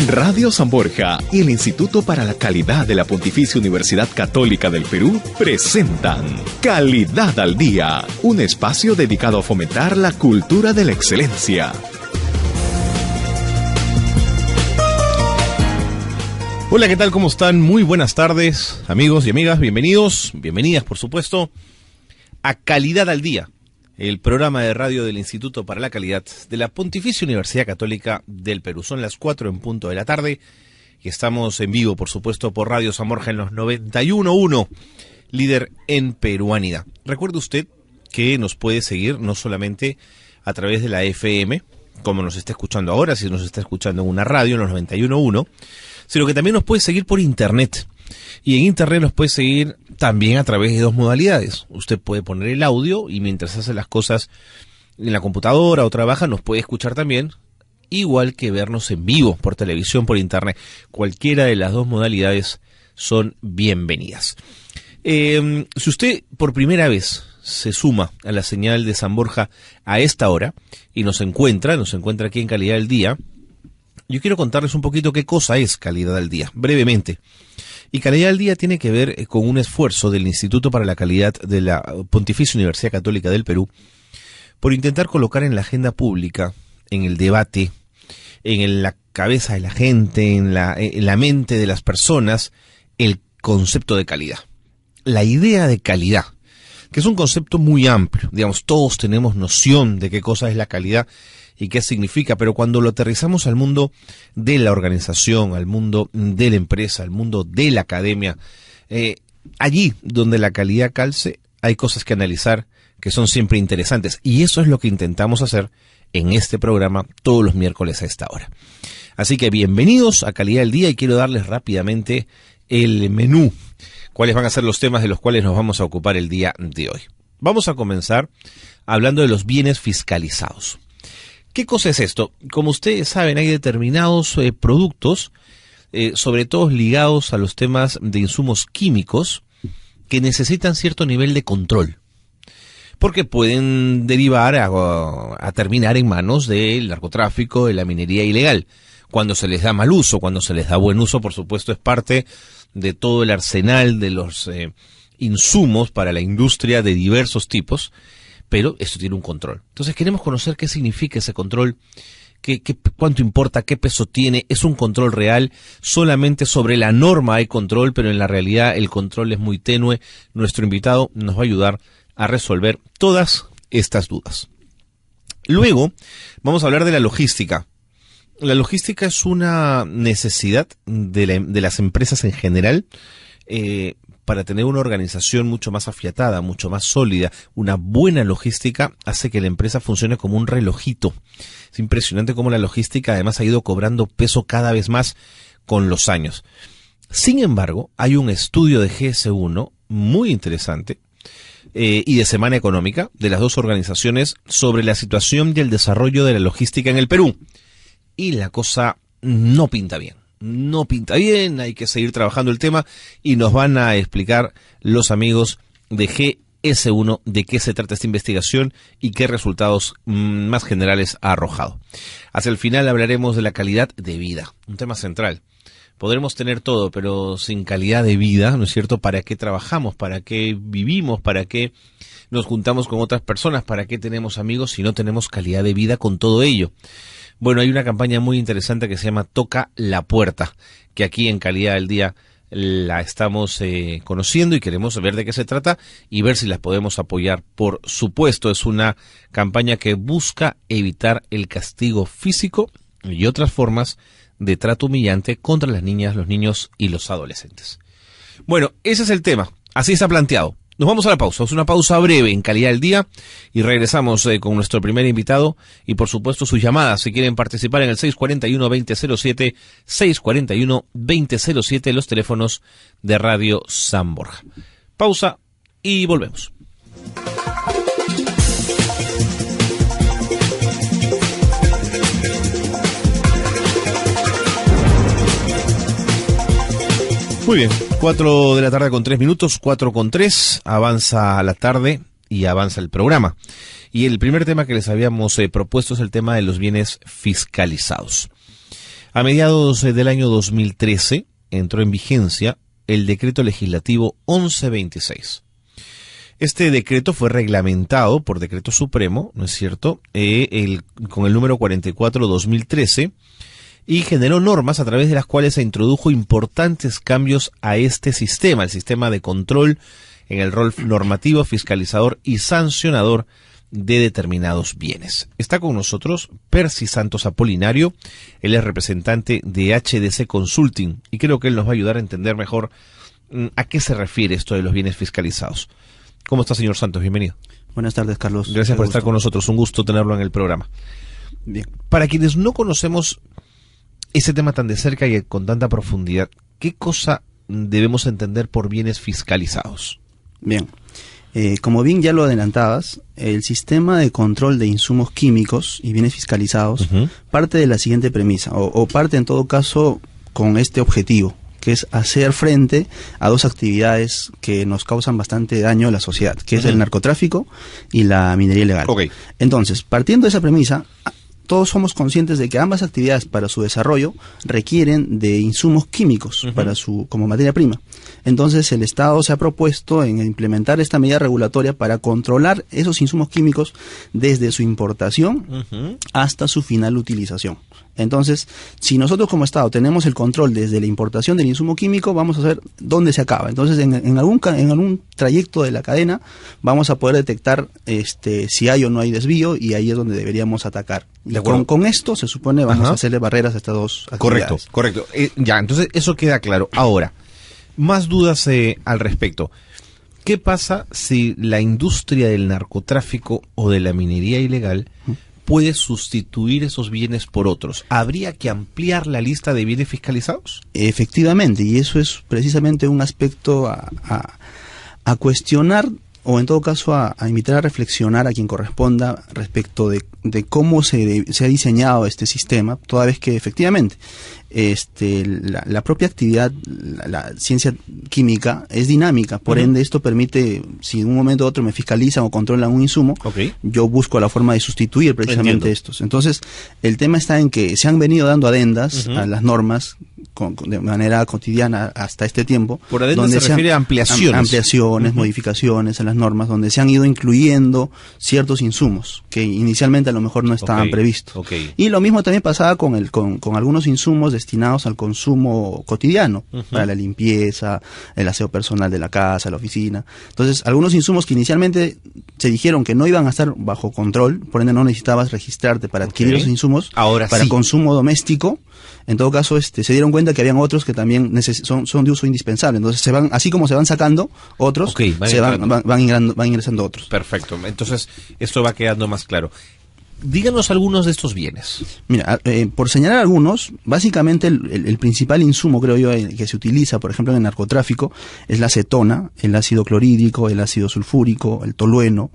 Radio San Borja y el Instituto para la Calidad de la Pontificia Universidad Católica del Perú presentan Calidad al Día, un espacio dedicado a fomentar la cultura de la excelencia. Hola, ¿qué tal? ¿Cómo están? Muy buenas tardes, amigos y amigas. Bienvenidos, bienvenidas, por supuesto, a Calidad al Día, el programa de radio del Instituto para la Calidad de la Pontificia Universidad Católica del Perú. Son las 4 en punto de la tarde y estamos en vivo, por supuesto, por Radio San Borja en los 91.1, líder en peruanidad. Recuerde usted que nos puede seguir no solamente a través de la FM, como nos está escuchando ahora, si nos está escuchando en una radio, en los 91.1, sino que también nos puede seguir por internet. Y en internet nos puede seguir también a través de dos modalidades. Usted puede poner el audio y mientras hace las cosas en la computadora o trabaja, nos puede escuchar también, igual que vernos en vivo por televisión, por internet. Cualquiera de las dos modalidades son bienvenidas. Si usted por primera vez se suma a la señal de San Borja a esta hora y nos encuentra aquí en Calidad del Día, yo quiero contarles un poquito qué cosa es Calidad al Día, brevemente. Y Calidad al Día tiene que ver con un esfuerzo del Instituto para la Calidad de la Pontificia Universidad Católica del Perú por intentar colocar en la agenda pública, en el debate, en la cabeza de la gente, en la mente de las personas, el concepto de calidad. La idea de calidad, que es un concepto muy amplio. Digamos, todos tenemos noción de qué cosa es la calidad y qué significa, pero cuando lo aterrizamos al mundo de la organización, al mundo de la empresa, al mundo de la academia, allí donde la calidad calce, hay cosas que analizar que son siempre interesantes, y eso es lo que intentamos hacer en este programa todos los miércoles a esta hora. Así que bienvenidos a Calidad del Día, y quiero darles rápidamente el menú, cuáles van a ser los temas de los cuales nos vamos a ocupar el día de hoy. Vamos a comenzar hablando de los bienes fiscalizados. ¿Qué cosa es esto? Como ustedes saben, hay determinados productos, sobre todo ligados a los temas de insumos químicos, que necesitan cierto nivel de control, porque pueden derivar a terminar en manos del narcotráfico, de la minería ilegal. Cuando se les da mal uso, cuando se les da buen uso, por supuesto, es parte de todo el arsenal de los insumos para la industria de diversos tipos, pero esto tiene un control. Entonces queremos conocer qué significa ese control, cuánto importa, qué peso tiene. ¿Es un control real? Solamente sobre la norma hay control, pero en la realidad el control es muy tenue. Nuestro invitado nos va a ayudar a resolver todas estas dudas. Luego vamos a hablar de la logística. La logística es una necesidad de las empresas en general, para tener una organización mucho más afiatada, mucho más sólida. Una buena logística hace que la empresa funcione como un relojito. Es impresionante cómo la logística además ha ido cobrando peso cada vez más con los años. Sin embargo, hay un estudio de GS1 muy interesante y de Semana Económica, de las dos organizaciones, sobre la situación y el desarrollo de la logística en el Perú. Y la cosa no pinta bien. No pinta bien, hay que seguir trabajando el tema y nos van a explicar los amigos de GS1 de qué se trata esta investigación y qué resultados más generales ha arrojado. Hacia el final hablaremos de la calidad de vida, un tema central. Podremos tener todo, pero sin calidad de vida, ¿no es cierto? ¿Para qué trabajamos? ¿Para qué vivimos? ¿Para qué nos juntamos con otras personas? ¿Para qué tenemos amigos si no tenemos calidad de vida con todo ello? Bueno, hay una campaña muy interesante que se llama Toca la Puerta, que aquí en Calidad del Día la estamos conociendo y queremos ver de qué se trata y ver si las podemos apoyar. Por supuesto, es una campaña que busca evitar el castigo físico y otras formas de trato humillante contra las niñas, los niños y los adolescentes. Bueno, ese es el tema, así está planteado. Nos vamos a la pausa, es una pausa breve en Calidad del Día y regresamos con nuestro primer invitado y por supuesto sus llamadas si quieren participar en el 641-2007, 641-2007, los teléfonos de Radio San Borja. Pausa y volvemos. Muy bien, 4 de la tarde con 3 minutos, 4:03, avanza la tarde y avanza el programa. Y el primer tema que les habíamos propuesto es el tema de los bienes fiscalizados. A mediados del año 2013 entró en vigencia el decreto legislativo 1126. Este decreto fue reglamentado por decreto supremo, ¿no es cierto?, con el número 44/2013, y generó normas a través de las cuales se introdujo importantes cambios a este sistema, el sistema de control en el rol normativo, fiscalizador y sancionador de determinados bienes. Está con nosotros Percy Santos Apolinario, él es representante de HDC Consulting y creo que él nos va a ayudar a entender mejor a qué se refiere esto de los bienes fiscalizados. ¿Cómo está, señor Santos? Bienvenido. Buenas tardes, Carlos. Gracias por estar con nosotros, un gusto tenerlo en el programa. Bien. Para quienes no conocemos ese tema tan de cerca y con tanta profundidad, ¿qué cosa debemos entender por bienes fiscalizados? Bien. Como bien ya lo adelantabas, el sistema de control de insumos químicos y bienes fiscalizados parte de la siguiente premisa, o parte en todo caso con este objetivo, que es hacer frente a dos actividades que nos causan bastante daño a la sociedad, que es el narcotráfico y la minería ilegal. Okay. Entonces, partiendo de esa premisa, todos somos conscientes de que ambas actividades para su desarrollo requieren de insumos químicos como materia prima. Entonces el Estado se ha propuesto en implementar esta medida regulatoria para controlar esos insumos químicos desde su importación hasta su final utilización. Entonces, si nosotros como Estado tenemos el control desde la importación del insumo químico, vamos a saber dónde se acaba. Entonces, en algún trayecto de la cadena vamos a poder detectar si hay o no hay desvío, y ahí es donde deberíamos atacar. Y con esto se supone vamos a hacerle barreras a estas dos actividades. Correcto. Ya, entonces eso queda claro. Ahora, más dudas al respecto. ¿Qué pasa si la industria del narcotráfico o de la minería ilegal puede sustituir esos bienes por otros? ¿Habría que ampliar la lista de bienes fiscalizados? Efectivamente, y eso es precisamente un aspecto a cuestionar, o en todo caso a invitar a reflexionar a quien corresponda respecto de cómo se ha diseñado este sistema, toda vez que efectivamente la propia actividad, la ciencia química es dinámica, por ende esto permite, si en un momento u otro me fiscalizan o controlan un insumo, yo busco la forma de sustituir precisamente estos. Entonces, el tema está en que se han venido dando adendas a las normas de manera cotidiana hasta este tiempo. Por adentro se refiere a ampliaciones. Ampliaciones, modificaciones a las normas, donde se han ido incluyendo ciertos insumos que inicialmente a lo mejor no estaban previstos. Y lo mismo también pasaba con algunos insumos destinados al consumo cotidiano, para la limpieza, el aseo personal de la casa, la oficina. Entonces, algunos insumos que inicialmente se dijeron que no iban a estar bajo control, por ende no necesitabas registrarte para adquirir esos insumos. Ahora para sí. Consumo doméstico. En todo caso, se dieron cuenta que habían otros que también son de uso indispensable. Entonces, así como se van sacando otros, van ingresando otros. Perfecto. Entonces, esto va quedando más claro. Díganos algunos de estos bienes. Mira, por señalar algunos, básicamente el principal insumo, creo yo, que se utiliza, por ejemplo, en el narcotráfico, es la acetona, el ácido clorhídrico, el ácido sulfúrico, el tolueno,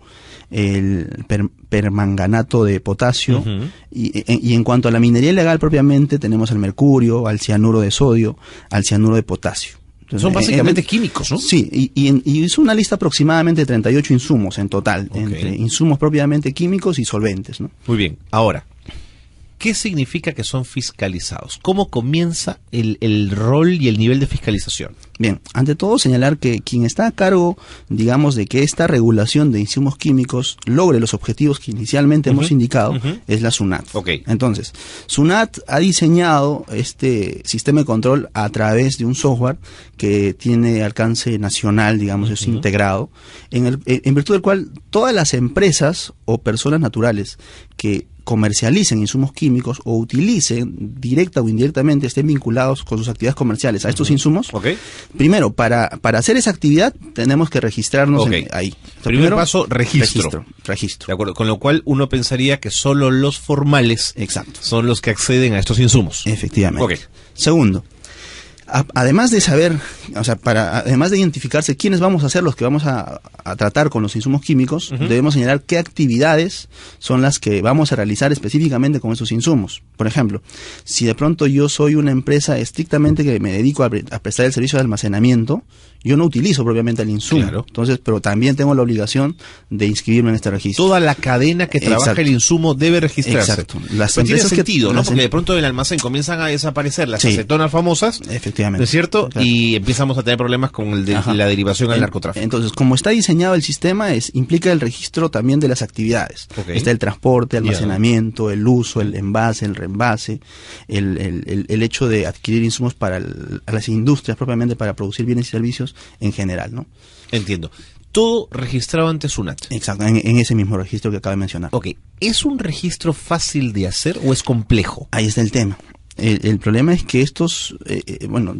el permanganato de potasio, y en cuanto a la minería ilegal propiamente, tenemos el mercurio, al cianuro de sodio, al cianuro de potasio. Entonces, son básicamente químicos, ¿no? Sí, y es una lista aproximadamente de 38 insumos en total, entre insumos propiamente químicos y solventes, ¿no? Muy bien. Ahora, ¿qué significa que son fiscalizados? ¿Cómo comienza el rol y el nivel de fiscalización? Bien, ante todo señalar que quien está a cargo, digamos, de que esta regulación de insumos químicos logre los objetivos que inicialmente hemos indicado, es la SUNAT. Entonces, SUNAT ha diseñado este sistema de control a través de un software que tiene alcance nacional, digamos, es integrado, en virtud del cual todas las empresas o personas naturales que comercialicen insumos químicos o utilicen directa o indirectamente, estén vinculados con sus actividades comerciales a estos insumos, primero, para hacer esa actividad tenemos que registrarnos ahí. Primer paso, registro. Registro. De acuerdo, con lo cual uno pensaría que solo los formales son los que acceden a estos insumos. Efectivamente. Segundo, Además de saber, o sea, además de identificarse quiénes vamos a ser los que vamos a tratar con los insumos químicos, debemos señalar qué actividades son las que vamos a realizar específicamente con esos insumos. Por ejemplo, si de pronto yo soy una empresa estrictamente que me dedico a prestar el servicio de almacenamiento, yo no utilizo propiamente el insumo. Claro. Entonces, pero también tengo la obligación de inscribirme en este registro. Toda la cadena que trabaja el insumo debe registrarse. Exacto. Las tiene sentido, ¿no? Porque de pronto del almacén comienzan a desaparecer las acetonas famosas. Efectivamente. ¿No es cierto? Claro. Y empezamos a tener problemas con la derivación al narcotráfico. Entonces, como está diseñado el sistema, implica el registro también de las actividades. Está el transporte, almacenamiento, el uso, el envase, el reenvase, el hecho de adquirir insumos para las industrias propiamente para producir bienes y servicios en general, ¿no? Entiendo. Todo registrado ante SUNAT. Exacto, en ese mismo registro que acabo de mencionar. Ok, ¿es un registro fácil de hacer o es complejo? Ahí está el tema. El problema es que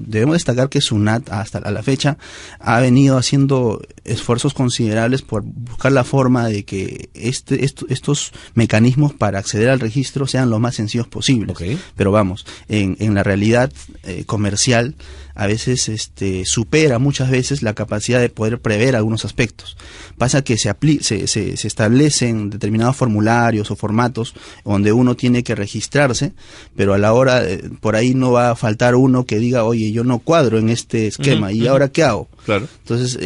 debemos destacar que SUNAT hasta la fecha ha venido haciendo esfuerzos considerables por buscar la forma de que estos mecanismos para acceder al registro sean lo más sencillos posibles. Okay. Pero vamos, en la realidad comercial a veces supera muchas veces la capacidad de poder prever algunos aspectos. Pasa que se establecen determinados formularios o formatos donde uno tiene que registrarse, pero a la hora, por ahí no va a faltar uno que diga, oye, yo no cuadro en este esquema, ¿y ahora qué hago? Claro. Entonces,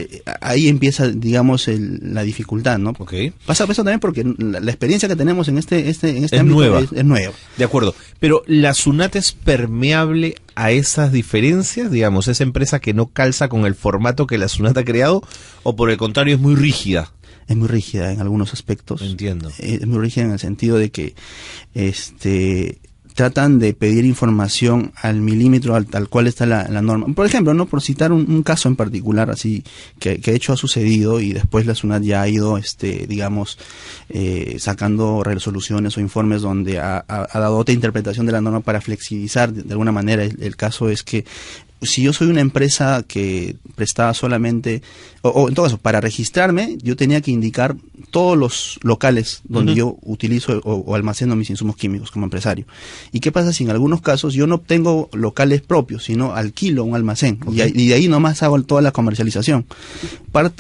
ahí empieza, digamos, la dificultad, ¿no? Okay. Pasa eso también porque la experiencia que tenemos en este es ámbito nueva. Es nueva. De acuerdo. Pero ¿la SUNAT es permeable a esas diferencias? Digamos, ¿es empresa que no calza con el formato que la SUNAT ha creado? ¿O por el contrario es muy rígida? Es muy rígida en algunos aspectos. Entiendo. Es muy rígida en el sentido de que tratan de pedir información al milímetro tal cual está la norma. Por ejemplo, no por citar un caso en particular así que de hecho ha sucedido y después la SUNAT ya ha ido sacando resoluciones o informes donde ha dado otra interpretación de la norma para flexibilizar de alguna manera. El caso es que si yo soy una empresa que prestaba solamente, o en todo caso, para registrarme, yo tenía que indicar todos los locales donde yo utilizo o almaceno mis insumos químicos como empresario. ¿Y qué pasa si en algunos casos yo no tengo locales propios, sino alquilo un almacén? Okay. Y de ahí nomás hago toda la comercialización.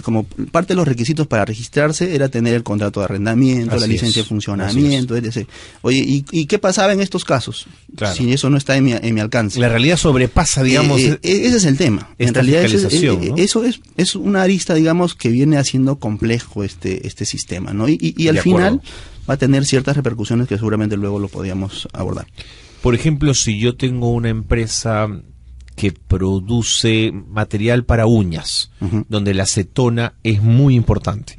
Como parte de los requisitos para registrarse era tener el contrato de arrendamiento, la licencia de funcionamiento, etc. Oye, ¿y qué pasaba en estos casos? Claro. Si eso no está en mi alcance. La realidad sobrepasa, digamos... ese es el tema. En realidad ¿no? Eso es una arista, digamos, que viene haciendo complejo este sistema, ¿no? Y al final va a tener ciertas repercusiones que seguramente luego lo podríamos abordar. Por ejemplo, si yo tengo una empresa que produce material para uñas, donde la acetona es muy importante.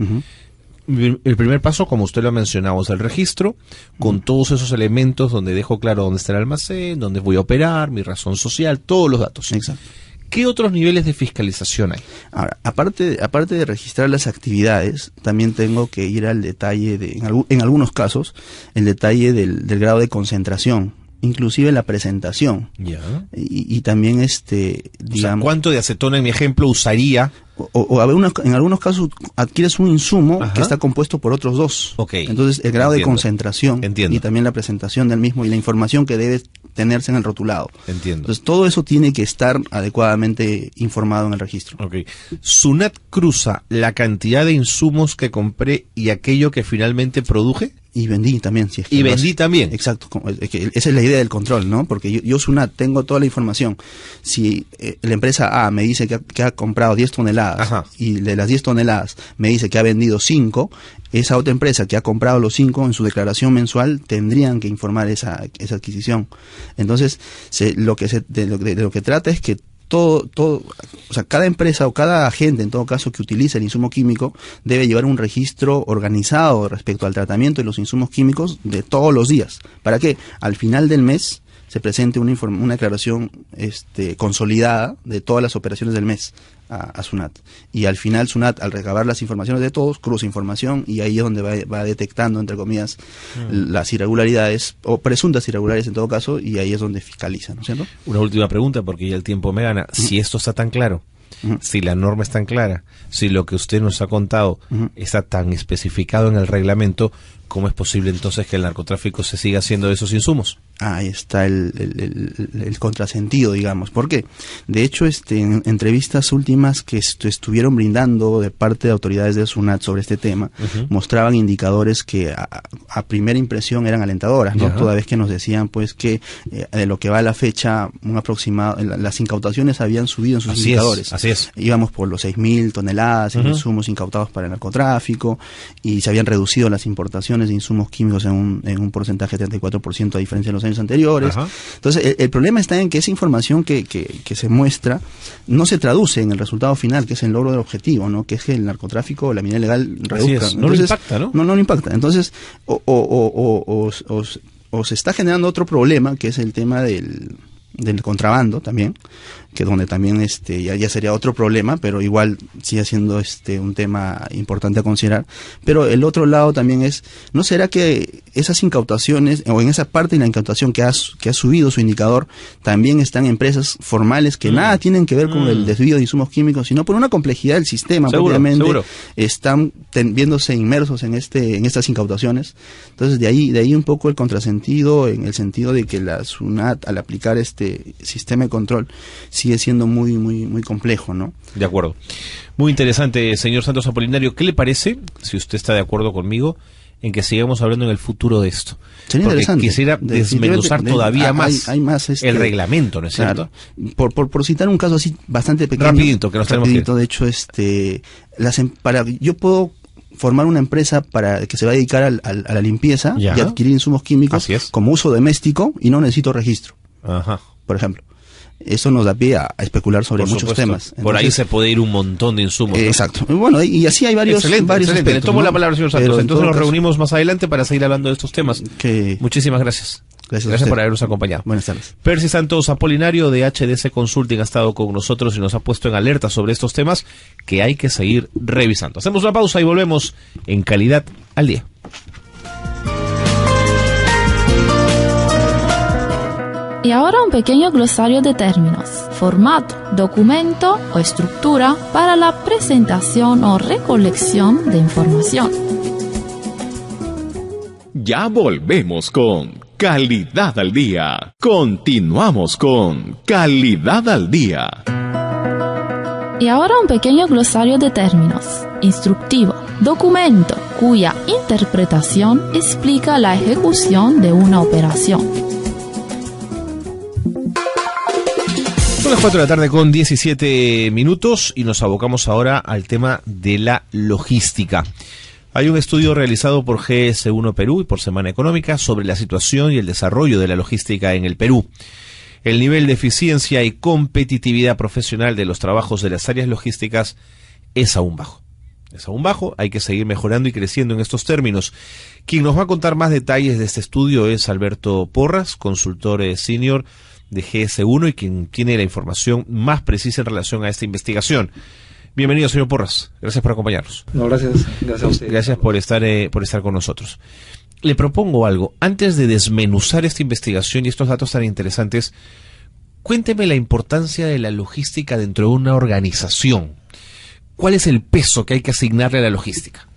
El primer paso, como usted lo ha mencionado, es el registro, con todos esos elementos donde dejo claro dónde está el almacén, dónde voy a operar, mi razón social, todos los datos. Exacto. ¿Qué otros niveles de fiscalización hay? Ahora, aparte de registrar las actividades, también tengo que ir al detalle en algunos casos, el detalle del grado de concentración, inclusive la presentación. Ya. Y también digamos, o sea, ¿cuánto de acetona en mi ejemplo usaría? En algunos casos adquieres un insumo que está compuesto por otros dos. Okay. Entonces el grado de concentración y también la presentación del mismo y la información que debe tenerse en el rotulado. Entiendo. Entonces todo eso tiene que estar adecuadamente informado en el registro. Okay. ¿SUNAT cruza la cantidad de insumos que compré y aquello que finalmente produje? Y vendí también. Si es que y vendí también. Exacto. Esa es la idea del control, ¿no? Porque yo SUNAT tengo toda la información. Si la empresa A me dice que ha comprado 10 toneladas y de las 10 toneladas me dice que ha vendido 5, esa otra empresa que ha comprado los 5 en su declaración mensual tendrían que informar esa adquisición. Entonces, de lo que trata es que todo, o sea, cada empresa o cada agente, en todo caso, que utilice el insumo químico, debe llevar un registro organizado respecto al tratamiento de los insumos químicos de todos los días. ¿Para qué? Al final del mes se presente una declaración consolidada de todas las operaciones del mes a SUNAT. Y al final SUNAT, al recabar las informaciones de todos, cruza información y ahí es donde va detectando, entre comillas, las irregularidades, o presuntas irregularidades en todo caso, y ahí es donde fiscaliza, ¿no es cierto? Una última pregunta, porque ya el tiempo me gana. Si esto está tan claro, si la norma es tan clara, si lo que usted nos ha contado está tan especificado en el reglamento, ¿cómo es posible entonces que el narcotráfico se siga haciendo de esos insumos? ahí está el contrasentido, digamos. ¿Por qué? De hecho, en entrevistas últimas que estuvieron brindando de parte de autoridades de SUNAT sobre este tema, mostraban indicadores que a primera impresión eran alentadoras, ¿no? Toda vez que nos decían, pues, que de lo que va a la fecha, un aproximado, las incautaciones habían subido en sus indicadores. Así es. Íbamos por los 6.000 toneladas en insumos incautados para el narcotráfico, y se habían reducido las importaciones de insumos químicos en un porcentaje de 34% a diferencia de los años anteriores. Entonces el problema está en que esa información que se muestra no se traduce en el resultado final, que es el logro del objetivo, ¿no? Que es que el narcotráfico o la minería ilegal reduzca. No lo impacta, ¿no? No impacta. Entonces o se está generando otro problema, que es el tema del contrabando también, que donde también ya sería otro problema, pero igual sigue siendo un tema importante a considerar. Pero el otro lado también es, ¿no será que esas incautaciones, o en esa parte de la incautación que ha subido su indicador, también están empresas formales que nada tienen que ver con el desvío de insumos químicos, sino por una complejidad del sistema, propiamente están viéndose inmersos en estas incautaciones? Entonces de ahí un poco el contrasentido, en el sentido de que la SUNAT, al aplicar este sistema de control, sigue siendo muy, muy, muy complejo, ¿no? De acuerdo. Muy interesante, señor Santos Apolinario. ¿Qué le parece, si usted está de acuerdo conmigo, en que sigamos hablando en el futuro de esto? Sería porque interesante. Quisiera desmenuzar todavía más, hay más el reglamento, ¿no es cierto? Por citar un caso así bastante pequeño. Rapidito, que nos tenemos que ir. De hecho, yo puedo formar una empresa para que se va a dedicar a la limpieza y adquirir insumos químicos como uso doméstico, y no necesito registro. Por ejemplo. Eso nos da pie a especular sobre muchos temas. Entonces, por ahí se puede ir un montón de insumos, ¿no? Exacto. Bueno, y así hay varios aspectos, Le tomo la palabra, señor Santos. Entonces nos reunimos más adelante para seguir hablando de estos temas. Muchísimas gracias. Gracias por habernos acompañado. Buenas tardes. Percy Santos Apolinario de HDC Consulting ha estado con nosotros y nos ha puesto en alerta sobre estos temas que hay que seguir revisando. Hacemos una pausa y volvemos en Calidad al Día. Y ahora un pequeño glosario de términos, formato, documento o estructura para la presentación o recolección de información. Ya volvemos con Calidad al Día. Continuamos con Calidad al Día. Y ahora un pequeño glosario de términos, instructivo, documento cuya interpretación explica la ejecución de una operación. Son las 4 de la tarde con 17 minutos y nos abocamos ahora al tema de la logística. Hay un estudio realizado por GS1 Perú y por Semana Económica sobre la situación y el desarrollo de la logística en el Perú. El nivel de eficiencia y competitividad profesional de los trabajos de las áreas logísticas es aún bajo. Hay que seguir mejorando y creciendo en estos términos. Quien nos va a contar más detalles de este estudio es Alberto Porras, consultor senior de GS1 y quien tiene la información más precisa en relación a esta investigación. Bienvenido, señor Porras. Gracias por acompañarnos. No, gracias a usted. Gracias por estar con nosotros. Le propongo algo. Antes de desmenuzar esta investigación y estos datos tan interesantes, cuénteme la importancia de la logística dentro de una organización. ¿Cuál es el peso que hay que asignarle a la logística?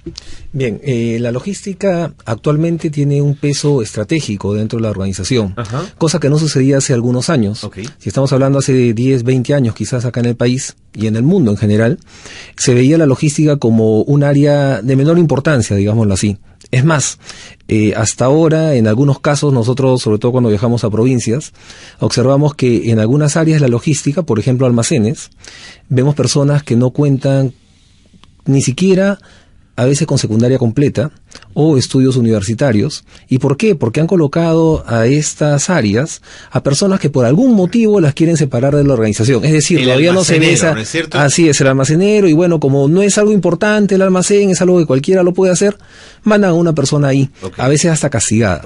Bien, la logística actualmente tiene un peso estratégico dentro de la organización, cosa que no sucedía hace algunos años. Si estamos hablando hace 10, 20 años quizás acá en el país y en el mundo en general, se veía la logística como un área de menor importancia, digámoslo así. Es más, hasta ahora, en algunos casos, nosotros, sobre todo cuando viajamos a provincias, observamos que en algunas áreas de la logística, por ejemplo almacenes, vemos personas que no cuentan ni siquiera a veces con secundaria completa o estudios universitarios. ¿Y por qué? Porque han colocado a estas áreas a personas que por algún motivo las quieren separar de la organización. Es decir, todavía no se ve esa... ¿no es cierto? Así es, el almacenero, y bueno, como no es algo importante el almacén, es algo que cualquiera lo puede hacer, mandan a una persona ahí, a veces hasta castigada.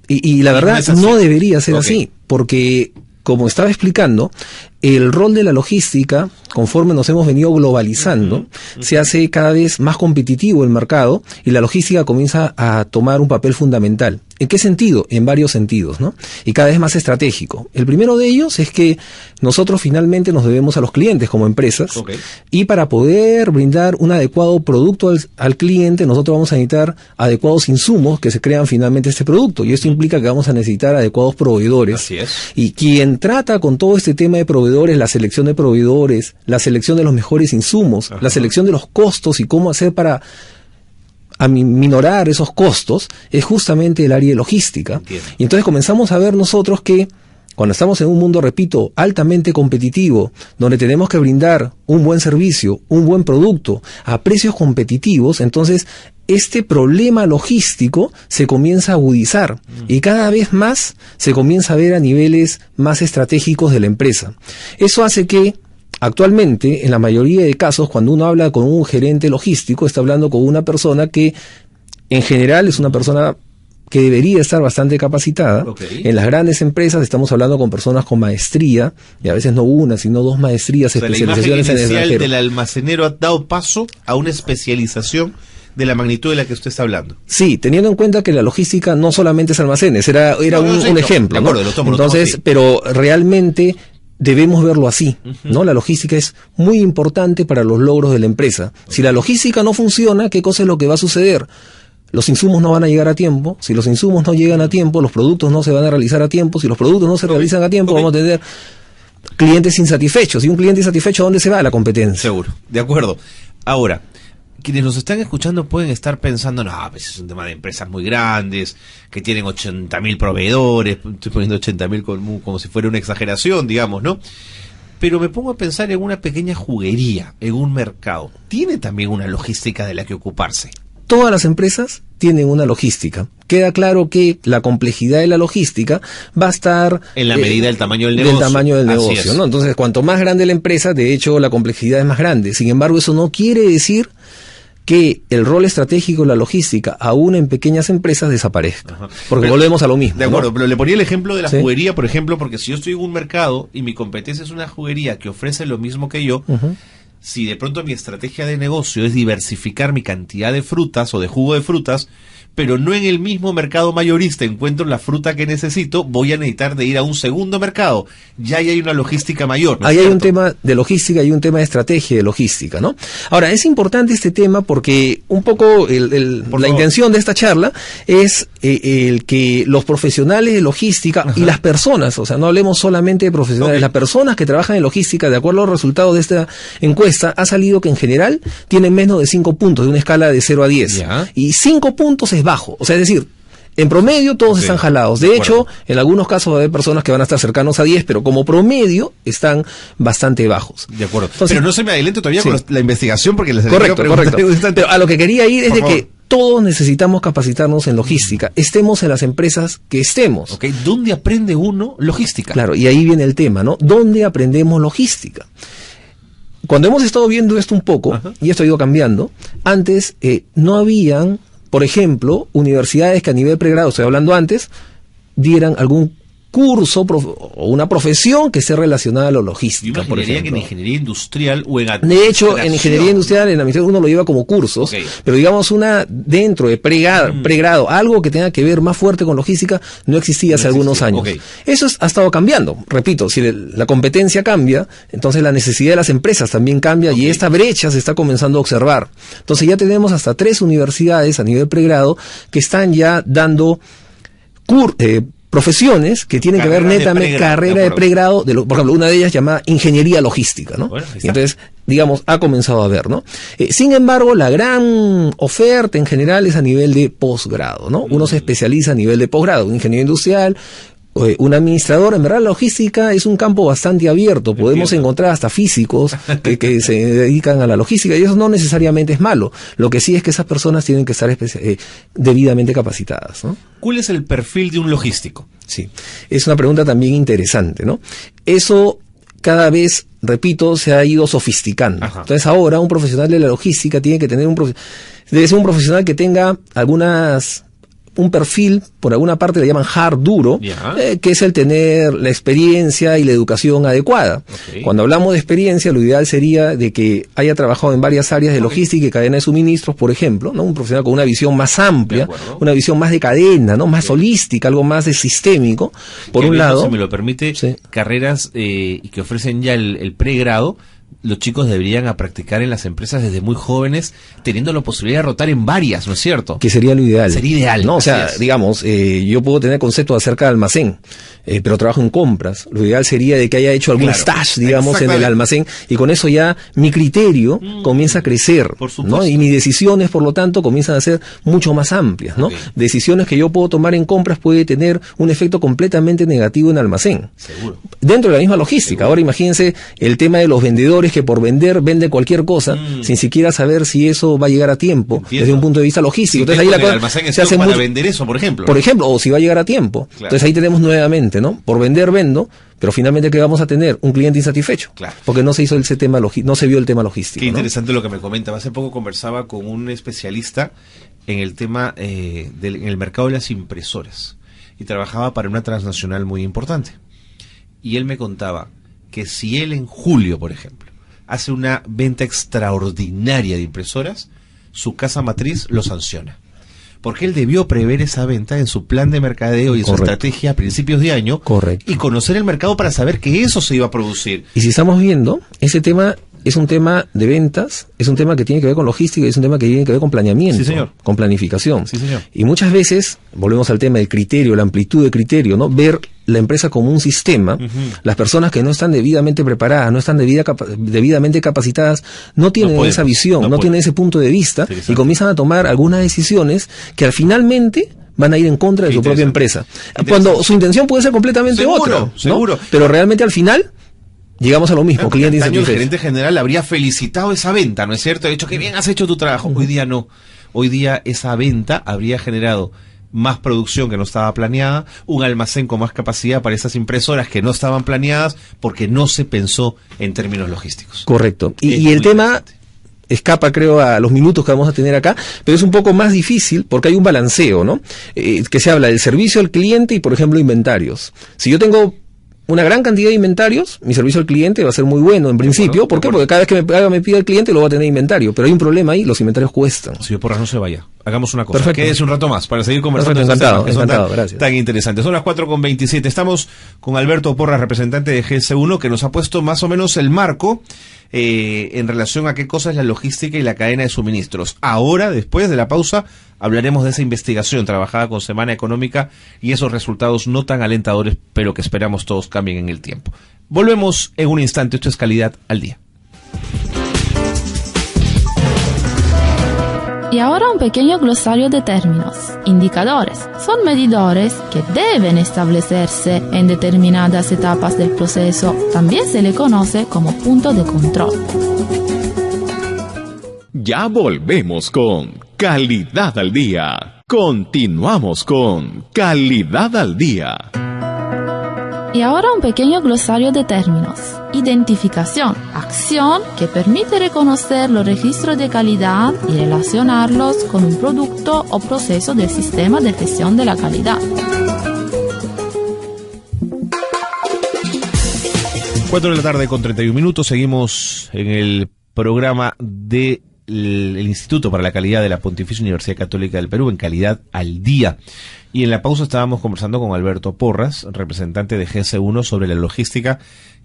Y la verdad no debería ser así, porque como estaba explicando, el rol de la logística, conforme nos hemos venido globalizando, se hace cada vez más competitivo el mercado y la logística comienza a tomar un papel fundamental. ¿En qué sentido? En varios sentidos, ¿no? Y cada vez más estratégico. El primero de ellos es que nosotros finalmente nos debemos a los clientes como empresas, y para poder brindar un adecuado producto al cliente, nosotros vamos a necesitar adecuados insumos que se crean finalmente este producto, y esto implica que vamos a necesitar adecuados proveedores. Así es. Y quien trata con todo este tema de proveedores, la selección de proveedores, la selección de los mejores insumos, la selección de los costos y cómo hacer para minorar esos costos, es justamente el área de logística. Entiendo. Y entonces comenzamos a ver nosotros que cuando estamos en un mundo, repito, altamente competitivo, donde tenemos que brindar un buen servicio, un buen producto a precios competitivos, entonces este problema logístico se comienza a agudizar y cada vez más se comienza a ver a niveles más estratégicos de la empresa. Eso hace que actualmente, en la mayoría de casos, cuando uno habla con un gerente logístico, está hablando con una persona que, en general, es una persona que debería estar bastante capacitada. En las grandes empresas estamos hablando con personas con maestría, y a veces no una, sino dos maestrías, especializaciones en el extranjero. Del almacenero ha dado paso a una especialización de la magnitud de la que usted está hablando. Sí, teniendo en cuenta que la logística no solamente es almacenes, era un ejemplo, ¿no? Entonces, pero realmente debemos verlo así, ¿no? La logística es muy importante para los logros de la empresa. Si la logística no funciona, ¿qué cosa es lo que va a suceder? Los insumos no van a llegar a tiempo. Si los insumos no llegan a tiempo, los productos no se van a realizar a tiempo. Si los productos no se realizan a tiempo, vamos a tener clientes insatisfechos. Y un cliente insatisfecho, ¿a dónde se va? A la competencia. Seguro, de acuerdo. Ahora, quienes nos están escuchando pueden estar pensando, no, pues es un tema de empresas muy grandes, que tienen 80.000 proveedores, estoy poniendo 80.000 como si fuera una exageración, digamos, ¿no? Pero me pongo a pensar en una pequeña juguería, en un mercado. Tiene también una logística de la que ocuparse. Todas las empresas tienen una logística. Queda claro que la complejidad de la logística va a estar en la medida del tamaño del negocio. Del tamaño del negocio, ¿no? Entonces, cuanto más grande la empresa, de hecho, la complejidad es más grande. Sin embargo, eso no quiere decir que el rol estratégico de la logística, aún en pequeñas empresas, desaparezca. Porque volvemos a lo mismo. De acuerdo, ¿no? Pero le ponía el ejemplo de la juguería, por ejemplo, porque si yo estoy en un mercado y mi competencia es una juguería que ofrece lo mismo que yo, si de pronto mi estrategia de negocio es diversificar mi cantidad de frutas o de jugo de frutas, pero no en el mismo mercado mayorista encuentro la fruta que necesito, voy a necesitar de ir a un segundo mercado. Ya ahí hay una logística mayor, ¿no? Ahí hay un tema de logística y un tema de estrategia de logística, ¿no? Ahora, es importante este tema porque un poco la intención de esta charla es el que los profesionales de logística y las personas, o sea, no hablemos solamente de profesionales, las personas que trabajan en logística, de acuerdo a los resultados de esta encuesta, ha salido que en general tienen menos de 5 puntos, de una escala de 0 a 10. ¿Ya? Y 5 puntos es bajo, o sea, es decir, en promedio todos están jalados. De hecho, en algunos casos va a haber personas que van a estar cercanos a 10, pero como promedio están bastante bajos. De acuerdo. Entonces, pero no se me adelante todavía con la investigación porque les correcto. Pero a lo que quería ir es de que todos necesitamos capacitarnos en logística, estemos en las empresas que estemos. ¿Dónde aprende uno logística? Claro, y ahí viene el tema, ¿no? ¿Dónde aprendemos logística? Cuando hemos estado viendo esto un poco, y esto ha ido cambiando, antes no habían, por ejemplo, universidades que a nivel pregrado, estoy hablando antes, dieran algún curso o una profesión que esté relacionada a la logística, por ejemplo. En ingeniería industrial o en de hecho, en ingeniería industrial, en administración uno lo lleva como cursos, pero digamos una dentro de pregrado, algo que tenga que ver más fuerte con logística, no existía hace algunos años. Eso ha estado cambiando. Repito, si la competencia cambia, entonces la necesidad de las empresas también cambia y esta brecha se está comenzando a observar. Entonces ya tenemos hasta 3 universidades a nivel pregrado que están ya dando profesiones que tienen que ver netamente carrera de pregrado, por ejemplo, una de ellas llamada ingeniería logística, ¿no? Y entonces, digamos, ha comenzado a ver, ¿no? Sin embargo, la gran oferta en general es a nivel de posgrado, ¿no? Uno se especializa a nivel de posgrado, un ingeniero industrial, un administrador. En verdad, la logística es un campo bastante abierto. Podemos encontrar hasta físicos que se dedican a la logística y eso no necesariamente es malo. Lo que sí es que esas personas tienen que estar debidamente capacitadas, ¿no? ¿Cuál es el perfil de un logístico? Sí, es una pregunta también interesante, ¿no? Eso cada vez, repito, se ha ido sofisticando. Entonces ahora un profesional de la logística tiene que tener debe ser un profesional que tenga algunas un perfil, por alguna parte le llaman hard duro, que es el tener la experiencia y la educación adecuada. Cuando hablamos de experiencia, lo ideal sería de que haya trabajado en varias áreas de logística y cadena de suministros, por ejemplo, ¿no? Un profesional con una visión más amplia, una visión más de cadena, ¿no? Más holística, algo más de sistémico, por un lado. Si me lo permite, carreras que ofrecen ya el pregrado, los chicos deberían a practicar en las empresas desde muy jóvenes, teniendo la posibilidad de rotar en varias, ¿no es cierto? Que sería lo ideal. Sería ideal. No, o sea, digamos, yo puedo tener conceptos acerca de almacén, pero trabajo en compras. Lo ideal sería de que haya hecho algún stage, digamos, en el almacén, y con eso ya mi criterio comienza a crecer, ¿no? Y mis decisiones, por lo tanto, comienzan a ser mucho más amplias, ¿no? Decisiones que yo puedo tomar en compras puede tener un efecto completamente negativo en almacén. Seguro. Dentro de la misma logística. Ahora imagínense el tema de los vendedores que por vender vende cualquier cosa sin siquiera saber si eso va a llegar a tiempo desde un punto de vista logístico. Si entonces ahí la cosa almacén se hace para vender eso, por ejemplo. Por ejemplo, o si va a llegar a tiempo. Claro. Entonces ahí tenemos nuevamente, ¿no? Por vender vendo, pero finalmente ¿qué vamos a tener? Un cliente insatisfecho. Claro. Porque no se hizo ese tema no se vio el tema logístico. Qué interesante lo que me comentaba. Hace poco conversaba con un especialista en el tema en el mercado de las impresoras y trabajaba para una transnacional muy importante. Y él me contaba que si él en julio, por ejemplo, hace una venta extraordinaria de impresoras, su casa matriz lo sanciona. Porque él debió prever esa venta en su plan de mercadeo y su estrategia a principios de año. Correcto. Y conocer el mercado para saber que eso se iba a producir. Y si estamos viendo, ese tema es un tema de ventas, es un tema que tiene que ver con logística, es un tema que tiene que ver con planeamiento, sí, señor, con planificación. Sí, señor. Y muchas veces, volvemos al tema del criterio, la amplitud de criterio, ¿no? Ver la empresa como un sistema, las personas que no están debidamente preparadas, no están debidamente capacitadas, no tienen esa visión, no tienen ese punto de vista y comienzan a tomar algunas decisiones que finalmente van a ir en contra de su propia empresa. Cuando su intención puede ser completamente otra, ¿no? Seguro. Pero realmente al final llegamos a lo mismo, cliente insatisfecho. El gerente general habría felicitado esa venta, ¿no es cierto? Ha dicho que bien has hecho tu trabajo. Hoy día no. Hoy día esa venta habría generado más producción que no estaba planeada, un almacén con más capacidad para esas impresoras que no estaban planeadas porque no se pensó en términos logísticos. Correcto. Y el tema escapa, creo, a los minutos que vamos a tener acá, pero es un poco más difícil porque hay un balanceo, ¿no? Que se habla del servicio al cliente y, por ejemplo, inventarios. Si yo tengo una gran cantidad de inventarios, mi servicio al cliente va a ser muy bueno en principio. ¿Por qué? Porque cada vez que me pida el cliente lo va a tener inventario. Pero hay un problema ahí, los inventarios cuestan. Señor Porras, no se vaya. Hagamos una cosa. Perfecto. Quédese un rato más para seguir conversando. Encantado, gracias. Tan interesante. Son las 4:27. Estamos con Alberto Porras, representante de GS1, que nos ha puesto más o menos el marco en relación a qué cosa es la logística y la cadena de suministros. Ahora, después de la pausa, hablaremos de esa investigación trabajada con Semana Económica y esos resultados no tan alentadores, pero que esperamos todos cambien en el tiempo. Volvemos en un instante. Esto es Calidad al Día. Y ahora un pequeño glosario de términos. Indicadores son medidores que deben establecerse en determinadas etapas del proceso. También se le conoce como punto de control. Ya volvemos con Calidad al Día. Continuamos con Calidad al Día. Y ahora un pequeño glosario de términos. Identificación, acción que permite reconocer los registros de calidad y relacionarlos con un producto o proceso del sistema de gestión de la calidad. 4 de la tarde con 31 minutos. Seguimos en el programa del Instituto para la Calidad de la Pontificia Universidad Católica del Perú en Calidad al Día. Y en la pausa estábamos conversando con Alberto Porras, representante de GS1, sobre la logística,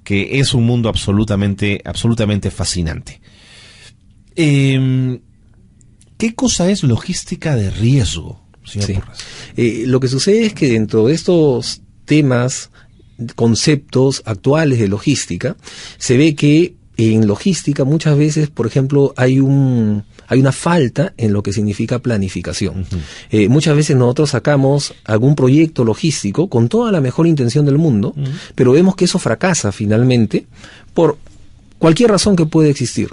que es un mundo absolutamente fascinante. ¿Qué cosa es logística de riesgo, señor Porras? Lo que sucede es que dentro de estos temas, conceptos actuales de logística, se ve que en logística muchas veces, por ejemplo, hay una falta en lo que significa planificación. Muchas veces nosotros sacamos algún proyecto logístico con toda la mejor intención del mundo, pero vemos que eso fracasa finalmente por cualquier razón que puede existir.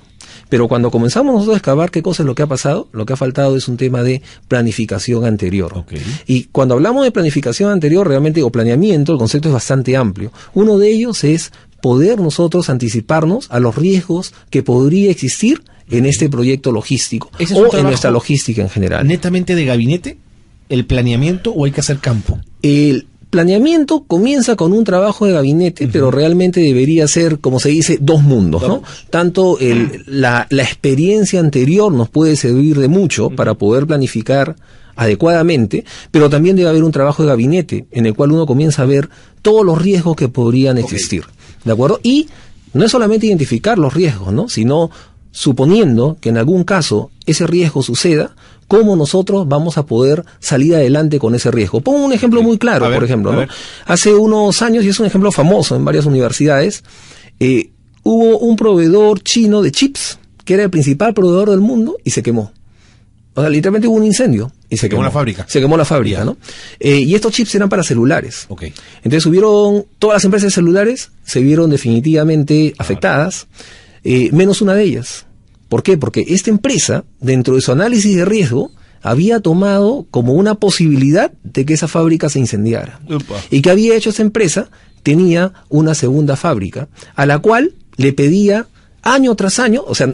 Pero cuando comenzamos nosotros a excavar qué cosa es lo que ha pasado, lo que ha faltado es un tema de planificación anterior. Y cuando hablamos de planificación anterior, realmente, o planeamiento, el concepto es bastante amplio. Uno de ellos es poder nosotros anticiparnos a los riesgos que podría existir en este proyecto logístico o en nuestra logística en general. ¿Netamente de gabinete? el planeamiento o hay que hacer campo? El planeamiento comienza con un trabajo de gabinete, pero realmente debería ser, como se dice, dos mundos, ¿no? Tanto la experiencia anterior nos puede servir de mucho para poder planificar adecuadamente, pero también debe haber un trabajo de gabinete en el cual uno comienza a ver todos los riesgos que podrían existir, ¿de acuerdo? Y no es solamente identificar los riesgos, ¿no? Sino suponiendo que en algún caso ese riesgo suceda, ¿cómo nosotros vamos a poder salir adelante con ese riesgo? Pongo un ejemplo muy claro, por ejemplo, ¿no? Hace unos años, y es un ejemplo famoso en varias universidades, hubo un proveedor chino de chips, que era el principal proveedor del mundo, y se quemó. O sea, literalmente hubo un incendio y se quemó la fábrica. Se quemó la fábrica, ¿no? Y estos chips eran para celulares. Entonces todas las empresas de celulares se vieron definitivamente afectadas, menos una de ellas. ¿Por qué? Porque esta empresa, dentro de su análisis de riesgo, había tomado como una posibilidad de que esa fábrica se incendiara. ¿Y qué había hecho esa empresa? Tenía una segunda fábrica, a la cual le pedía año tras año, o sea,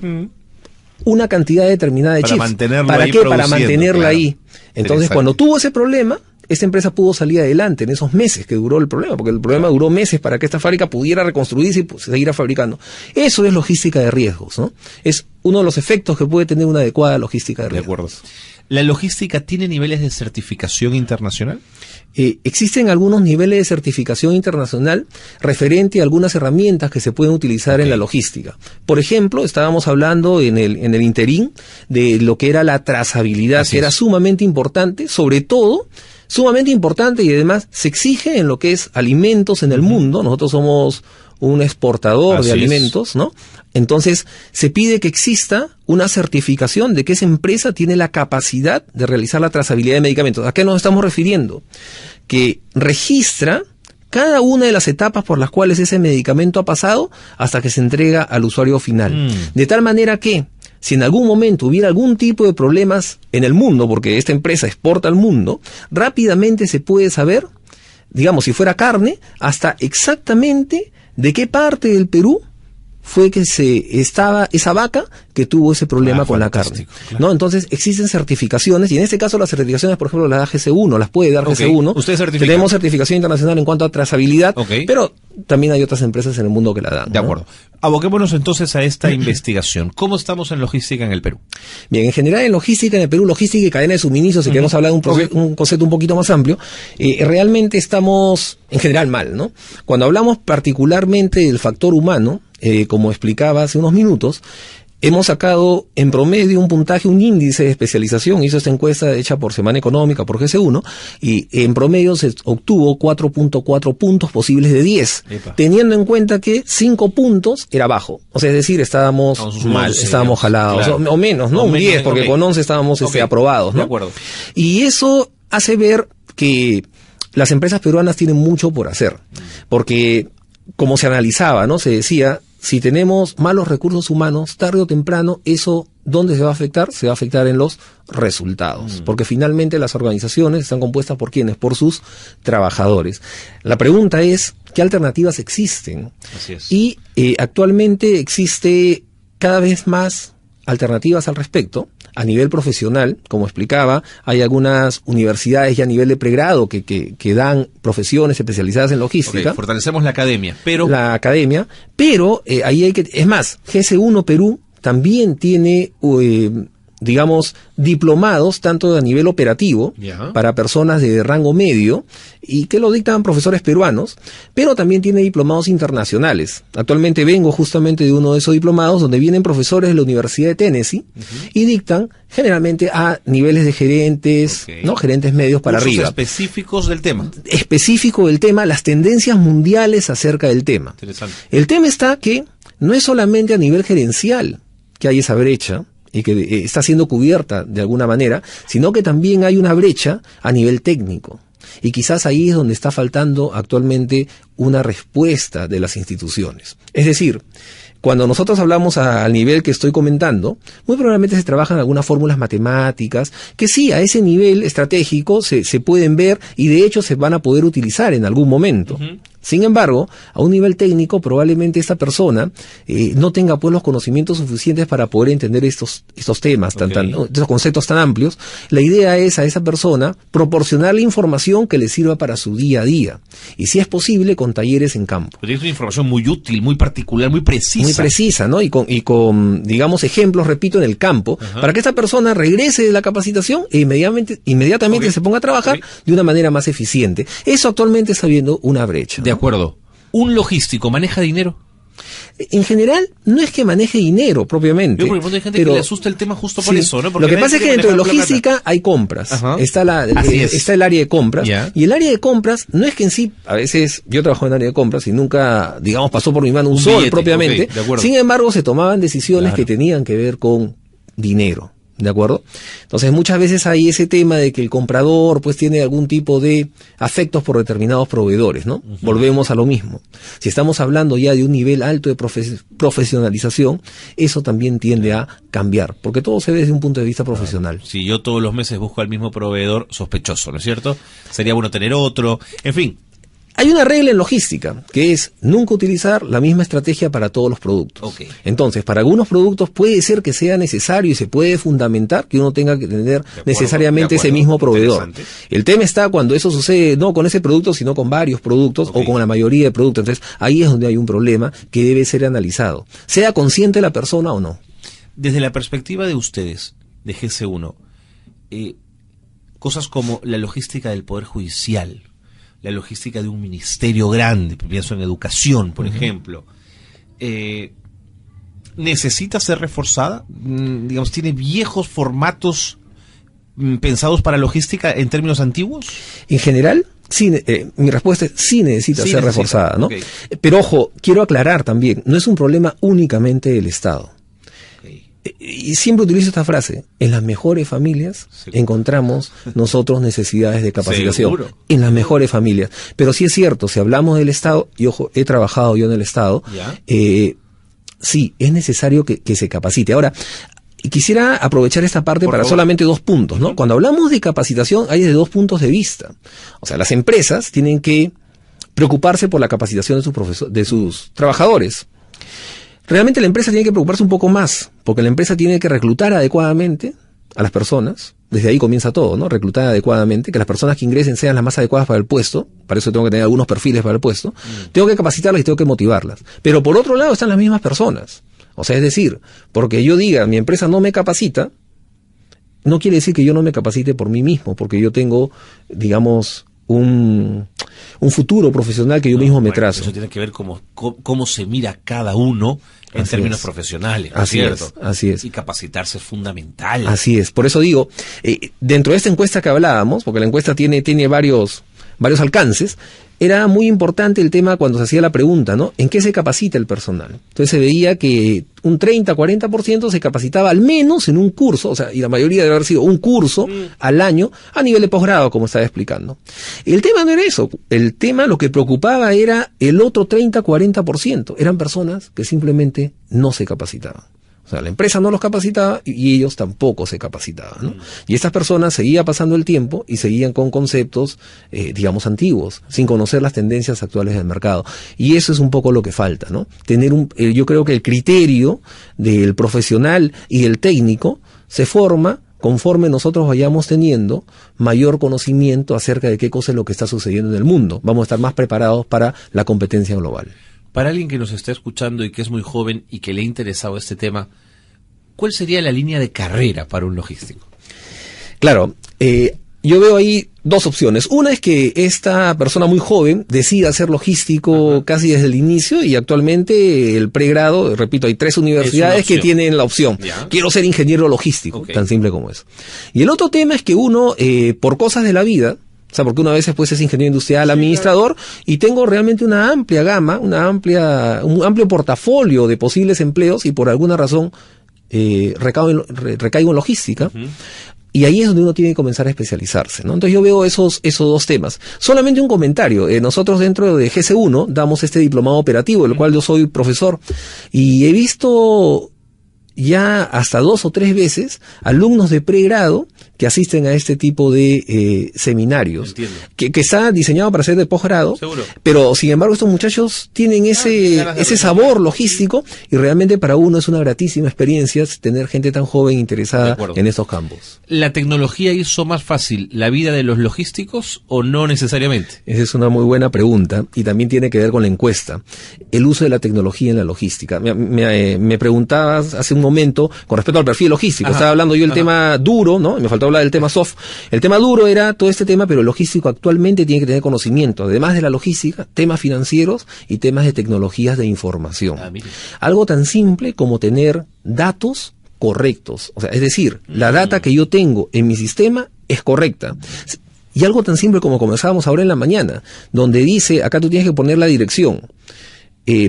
una cantidad determinada de chips. ¿Para qué? Para mantenerla ahí. Entonces, cuando tuvo ese problema, esta empresa pudo salir adelante en esos meses que duró el problema, porque el problema duró meses para que esta fábrica pudiera reconstruirse y seguir fabricando. Eso es logística de riesgos, ¿no? Es uno de los efectos que puede tener una adecuada logística de riesgos. De acuerdo. ¿La logística tiene niveles de certificación internacional? Existen algunos niveles de certificación internacional referente a algunas herramientas que se pueden utilizar en la logística. Por ejemplo, estábamos hablando en el interín de lo que era la trazabilidad, que era sumamente importante, sobre todo sumamente importante, y además se exige en lo que es alimentos en el mundo. Nosotros somos un exportador de alimentos, ¿no? Entonces, se pide que exista una certificación de que esa empresa tiene la capacidad de realizar la trazabilidad de medicamentos. ¿A qué nos estamos refiriendo? Que registra cada una de las etapas por las cuales ese medicamento ha pasado hasta que se entrega al usuario final. De tal manera que, si en algún momento hubiera algún tipo de problemas en el mundo, porque esta empresa exporta al mundo, rápidamente se puede saber, digamos, si fuera carne, hasta exactamente de qué parte del Perú fue que estaba esa vaca que tuvo ese problema con la carne, ¿no? Entonces existen certificaciones, y en este caso las certificaciones, por ejemplo, las da GC1, las puede dar GC1. ¿Usted certifica? Tenemos certificación internacional en cuanto a trazabilidad, pero también hay otras empresas en el mundo que la dan. De acuerdo. Aboquémonos entonces a esta investigación. ¿Cómo estamos en logística en el Perú? Bien, en general en logística en el Perú, logística y cadena de suministros, si queremos hablar de un concepto un poquito más amplio, realmente estamos en general mal, ¿no? Cuando hablamos particularmente del factor humano, como explicaba hace unos minutos, hemos sacado en promedio un puntaje, un índice de especialización. Hizo esta encuesta hecha por Semana Económica, por GC1, y en promedio se obtuvo 4.4 puntos posibles de 10, teniendo en cuenta que 5 puntos era bajo. O sea, es decir, estábamos mal, estábamos jalados, o menos, ¿no? Un 10, porque con 11 estábamos aprobados, ¿no? De acuerdo. Y eso hace ver que las empresas peruanas tienen mucho por hacer, porque como se analizaba, ¿no? Se decía, si tenemos malos recursos humanos, tarde o temprano, eso, ¿dónde se va a afectar? Se va a afectar en los resultados, porque finalmente las organizaciones están compuestas ¿por quiénes? Por sus trabajadores. La pregunta es, ¿qué alternativas existen? Así es. Y actualmente existe cada vez más alternativas al respecto. A nivel profesional, como explicaba, hay algunas universidades ya a nivel de pregrado que dan profesiones especializadas en logística. Fortalecemos la academia, pero... ahí hay que... Es más, GS1 Perú también tiene... digamos, diplomados, tanto a nivel operativo, para personas de rango medio, y que lo dictan profesores peruanos, pero también tiene diplomados internacionales. Actualmente vengo justamente de uno de esos diplomados, donde vienen profesores de la Universidad de Tennessee, y dictan generalmente a niveles de gerentes, ¿no? Gerentes medios para arriba. Específicos del tema. Específico del tema, las tendencias mundiales acerca del tema. Interesante. El tema está que no es solamente a nivel gerencial que hay esa brecha, y que está siendo cubierta de alguna manera, sino que también hay una brecha a nivel técnico. Y quizás ahí es donde está faltando actualmente una respuesta de las instituciones. Es decir, cuando nosotros hablamos al nivel que estoy comentando, muy probablemente se trabajan algunas fórmulas matemáticas que sí, a ese nivel estratégico se pueden ver y de hecho se van a poder utilizar en algún momento. Sin embargo, a un nivel técnico, probablemente esta persona no tenga pues los conocimientos suficientes para poder entender estos temas, estos conceptos tan amplios. La idea es a esa persona proporcionarle información que le sirva para su día a día. Y si es posible, con talleres en campo. Pero es una información muy útil, muy particular, muy precisa. Muy precisa, ¿no? Y con digamos, ejemplos, repito, en el campo, para que esta persona regrese de la capacitación e inmediatamente se ponga a trabajar de una manera más eficiente. Eso actualmente está habiendo una brecha. De acuerdo. ¿Un logístico maneja dinero? En general, no es que maneje dinero propiamente. Yo, porque hay gente que le asusta el tema justo por eso, ¿no? Porque lo que pasa es que dentro de logística hay compras. Está el área de compras. Y el área de compras no es que en sí, a veces yo trabajo en área de compras y nunca, digamos, pasó por mi mano un sol billete, propiamente. Sin embargo, se tomaban decisiones que tenían que ver con dinero. ¿De acuerdo? Entonces muchas veces hay ese tema de que el comprador pues tiene algún tipo de afectos por determinados proveedores, ¿no? Volvemos a lo mismo. Si estamos hablando ya de un nivel alto de profesionalización, eso también tiende a cambiar, porque todo se ve desde un punto de vista profesional. Si yo todos los meses busco al mismo proveedor, sospechoso, ¿no es cierto? Sería bueno tener otro, en fin. Hay una regla en logística, que es nunca utilizar la misma estrategia para todos los productos. Entonces, para algunos productos puede ser que sea necesario y se puede fundamentar que uno tenga que tener necesariamente ese mismo proveedor. El tema está cuando eso sucede no con ese producto, sino con varios productos o con la mayoría de productos. Entonces, ahí es donde hay un problema que debe ser analizado, sea consciente la persona o no. Desde la perspectiva de ustedes, de GC1, cosas como la logística del Poder Judicial, la logística de un ministerio grande, pienso en educación, por ejemplo, ¿necesita ser reforzada? Digamos, ¿tiene viejos formatos pensados para logística en términos antiguos? En general, sí, mi respuesta es sí necesita ser reforzada, ¿no? Pero ojo, quiero aclarar también, no es un problema únicamente del Estado. Y siempre utilizo esta frase: en las mejores familias encontramos nosotros necesidades de capacitación. ¿Seguro? En las mejores familias. Pero sí es cierto, si hablamos del Estado, y ojo, he trabajado yo en el Estado, sí, es necesario que se capacite. Ahora, quisiera aprovechar esta parte para solamente 2 puntos, ¿no? Cuando hablamos de capacitación hay de 2 puntos de vista. O sea, las empresas tienen que preocuparse por la capacitación de sus trabajadores. Realmente la empresa tiene que preocuparse un poco más, porque la empresa tiene que reclutar adecuadamente a las personas. Desde ahí comienza todo, ¿no? Reclutar adecuadamente, que las personas que ingresen sean las más adecuadas para el puesto. Para eso tengo que tener algunos perfiles para el puesto. Tengo que capacitarlas y tengo que motivarlas. Pero por otro lado están las mismas personas. O sea, es decir, porque yo diga, mi empresa no me capacita, no quiere decir que yo no me capacite por mí mismo, porque yo tengo, digamos, un futuro profesional que yo mismo me trazo. Eso tiene que ver cómo se mira cada uno en términos profesionales, ¿no es cierto? Así es. Y capacitarse es fundamental. Así es. Por eso digo, dentro de esta encuesta que hablábamos, porque la encuesta tiene varios alcances, era muy importante el tema cuando se hacía la pregunta, ¿no? ¿En qué se capacita el personal? Entonces se veía que un 30-40% se capacitaba al menos en un curso, o sea, y la mayoría debe haber sido un curso al año a nivel de posgrado, como estaba explicando. El tema no era eso, el tema lo que preocupaba era el otro 30-40%, eran personas que simplemente no se capacitaban. O sea, la empresa no los capacitaba y ellos tampoco se capacitaban, ¿no? Y estas personas seguían pasando el tiempo y seguían con conceptos, digamos, antiguos, sin conocer las tendencias actuales del mercado. Y eso es un poco lo que falta, ¿no? Tener yo creo que el criterio del profesional y del técnico se forma conforme nosotros vayamos teniendo mayor conocimiento acerca de qué cosa es lo que está sucediendo en el mundo. Vamos a estar más preparados para la competencia global. Para alguien que nos está escuchando y que es muy joven y que le ha interesado este tema, ¿cuál sería la línea de carrera para un logístico? Claro, yo veo ahí 2 opciones. Una es que esta persona muy joven decida ser logístico casi desde el inicio, y actualmente el pregrado, repito, hay 3 universidades que tienen la opción. Quiero ser ingeniero logístico, tan simple como eso. Y el otro tema es que uno, por cosas de la vida, o sea, porque una vez pues es ingeniero industrial, administrador, y tengo realmente una amplia gama, un amplio portafolio de posibles empleos, y por alguna razón recaigo en logística. Y ahí es donde uno tiene que comenzar a especializarse, ¿no? Entonces yo veo esos dos temas. Solamente un comentario. Nosotros dentro de GC1 damos este diplomado operativo, del cual yo soy profesor, y he visto ya hasta 2 o 3 veces alumnos de pregrado que asisten a este tipo de seminarios, que está diseñado para ser de posgrado, pero sin embargo estos muchachos tienen ese sabor logístico, y realmente para uno es una gratísima experiencia tener gente tan joven interesada en estos campos. ¿La tecnología hizo más fácil la vida de los logísticos o no necesariamente? Esa es una muy buena pregunta, y también tiene que ver con la encuesta. El uso de la tecnología en la logística. Me preguntabas hace un momento con respecto al perfil logístico. Estaba hablando yo del tema duro, ¿no? Me faltó hablar del tema soft. El tema duro era todo este tema, pero el logístico actualmente tiene que tener conocimiento, además de la logística, temas financieros y temas de tecnologías de información. Algo tan simple como tener datos correctos. O sea, es decir, la data que yo tengo en mi sistema es correcta. Y algo tan simple como comenzábamos ahora en la mañana, donde dice, acá tú tienes que poner la dirección,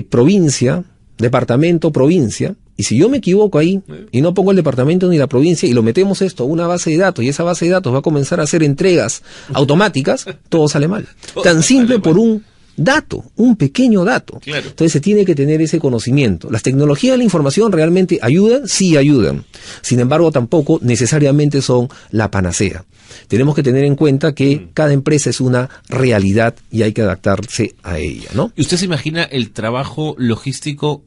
provincia, departamento, provincia. Y si yo me equivoco ahí y no pongo el departamento ni la provincia y lo metemos esto a una base de datos, y esa base de datos va a comenzar a hacer entregas automáticas, todo sale mal. Tan simple por un dato, un pequeño dato. Entonces se tiene que tener ese conocimiento. ¿Las tecnologías de la información realmente ayudan? Sí, ayudan. Sin embargo, tampoco necesariamente son la panacea. Tenemos que tener en cuenta que cada empresa es una realidad y hay que adaptarse a ella, ¿no? ¿Y usted se imagina el trabajo logístico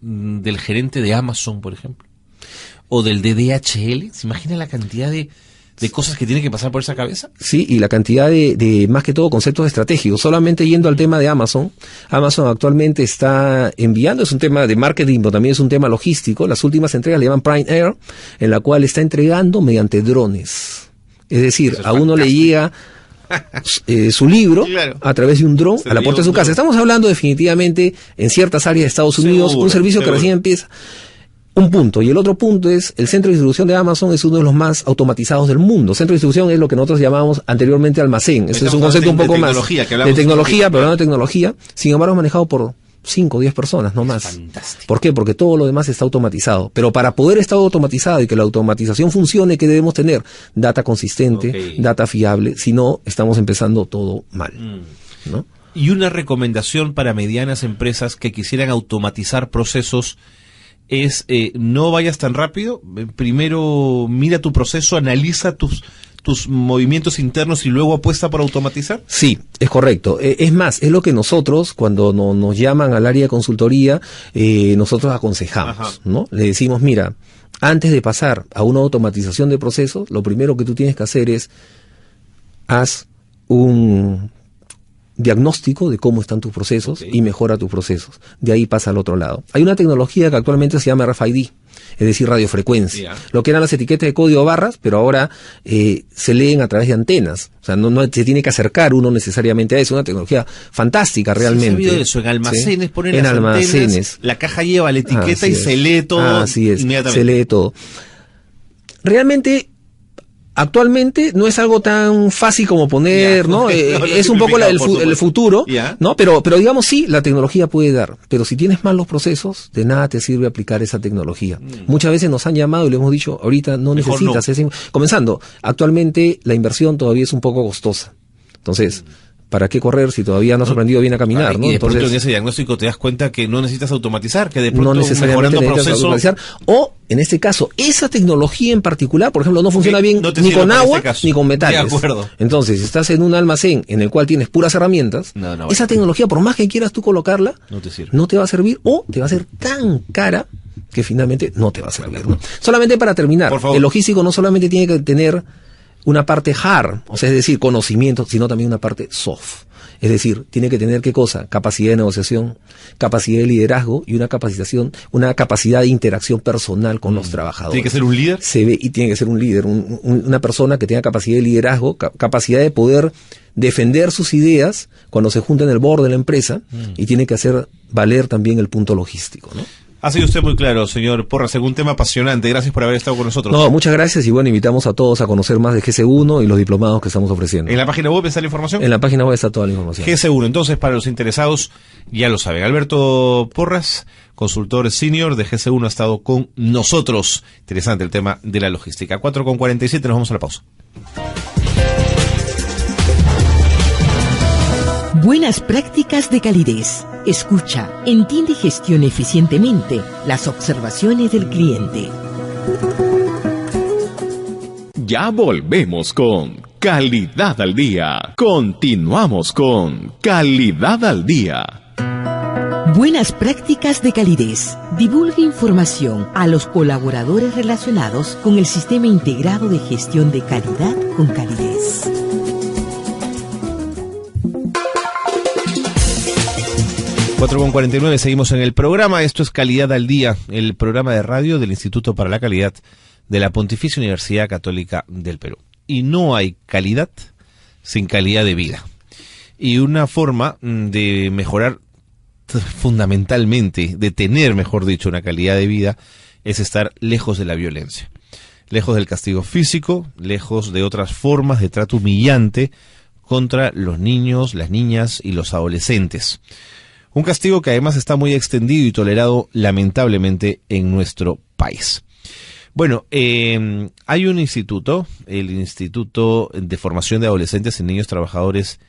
del gerente de Amazon, por ejemplo? ¿O del de DHL? ¿Se imagina la cantidad de cosas que tiene que pasar por esa cabeza? Sí, y la cantidad de más que todo conceptos estratégicos. Solamente yendo al tema de Amazon actualmente está enviando, es un tema de marketing, pero también es un tema logístico. Las últimas entregas le llaman Prime Air, en la cual está entregando mediante drones. Es decir, a uno le llega su libro a través de un dron a la puerta de su casa. Estamos hablando definitivamente en ciertas áreas de Estados Unidos, un servicio que recién empieza. Un punto. Y el otro punto es, el centro de distribución de Amazon es uno de los más automatizados del mundo. Centro de distribución es lo que nosotros llamábamos anteriormente almacén. Ese es un concepto un poco más de tecnología, pero no de tecnología. Sin embargo, manejado por 5 o 10 personas, no más. Fantástico. ¿Por qué? Porque todo lo demás está automatizado. Pero para poder estar automatizado y que la automatización funcione, ¿qué debemos tener? Data consistente, data fiable. Si no, estamos empezando todo mal, ¿no? Y una recomendación para medianas empresas que quisieran automatizar procesos es no vayas tan rápido. Primero mira tu proceso, analiza tus movimientos internos y luego apuesta por automatizar. Sí, es correcto. Es más, es lo que nosotros, cuando nos llaman al área de consultoría, nosotros aconsejamos, ¿no? Le decimos, mira, antes de pasar a una automatización de procesos, lo primero que tú tienes que hacer es, haz un diagnóstico de cómo están tus procesos y mejora tus procesos. De ahí pasa al otro lado. Hay una tecnología que actualmente se llama RFID, es decir, radiofrecuencia. Lo que eran las etiquetas de código barras, pero ahora se leen a través de antenas. O sea, no se tiene que acercar uno necesariamente a eso. Es una tecnología fantástica realmente. Sí, eso. En almacenes ponen en las almacenes. Antenas, la caja lleva la etiqueta y se lee todo. Así es, inmediatamente. se lee todo. Actualmente no es algo tan fácil como poner, ¿no? Es un poco el futuro, ¿no? Pero digamos sí, la tecnología puede dar. Pero si tienes mal los procesos, de nada te sirve aplicar esa tecnología. Muchas veces nos han llamado y le hemos dicho, ahorita no mejor necesitas. Comenzando, actualmente la inversión todavía es un poco costosa. Entonces, ¿para qué correr si todavía no has aprendido bien a caminar, ¿no? Y de pronto en ese diagnóstico te das cuenta que no necesitas automatizar, que de pronto no necesariamente mejorando procesos. O, en este caso, esa tecnología en particular, por ejemplo, no funciona bien ni con agua ni con metales. De acuerdo. Entonces, si estás en un almacén en el cual tienes puras herramientas, esa tecnología, por más que quieras tú colocarla, no te va a servir, o te va a ser tan cara que finalmente no te va a servir, ¿no? Solamente para terminar, el logístico no solamente tiene que tener una parte hard, o sea, es decir, conocimiento, sino también una parte soft. Es decir, tiene que tener, ¿qué cosa? Capacidad de negociación, capacidad de liderazgo y una capacidad de interacción personal con los trabajadores. ¿Tiene que ser un líder? Y tiene que ser un líder, una persona que tenga capacidad de liderazgo, capacidad de poder defender sus ideas cuando se junta en el board de la empresa, y tiene que hacer valer también el punto logístico, ¿no? Ha sido usted muy claro, señor Porras, un tema apasionante. Gracias por haber estado con nosotros. No, muchas gracias y bueno, invitamos a todos a conocer más de GC1 y los diplomados que estamos ofreciendo. ¿En la página web está la información? En la página web está toda la información. GC1, entonces, para los interesados, ya lo saben. Alberto Porras, consultor senior de GC1, ha estado con nosotros. Interesante el tema de la logística. 4:47, nos vamos a la pausa. Buenas prácticas de calidez. Escucha, entiende y gestiona eficientemente las observaciones del cliente. Ya volvemos con Calidad al Día. Continuamos con Calidad al Día. Buenas prácticas de calidez. Divulgue información a los colaboradores relacionados con el Sistema Integrado de Gestión de Calidad con Calidez. Con 49, seguimos en el programa. Esto es Calidad al Día, el programa de radio del Instituto para la Calidad de la Pontificia Universidad Católica del Perú. Y no hay calidad sin calidad de vida. Y una forma de mejorar fundamentalmente, de tener, mejor dicho, una calidad de vida, es estar lejos de la violencia, lejos del castigo físico, lejos de otras formas de trato humillante contra los niños, las niñas y los adolescentes. Un castigo que además está muy extendido y tolerado lamentablemente en nuestro país. Bueno, hay un instituto, el Instituto de Formación de Adolescentes y Niños Trabajadores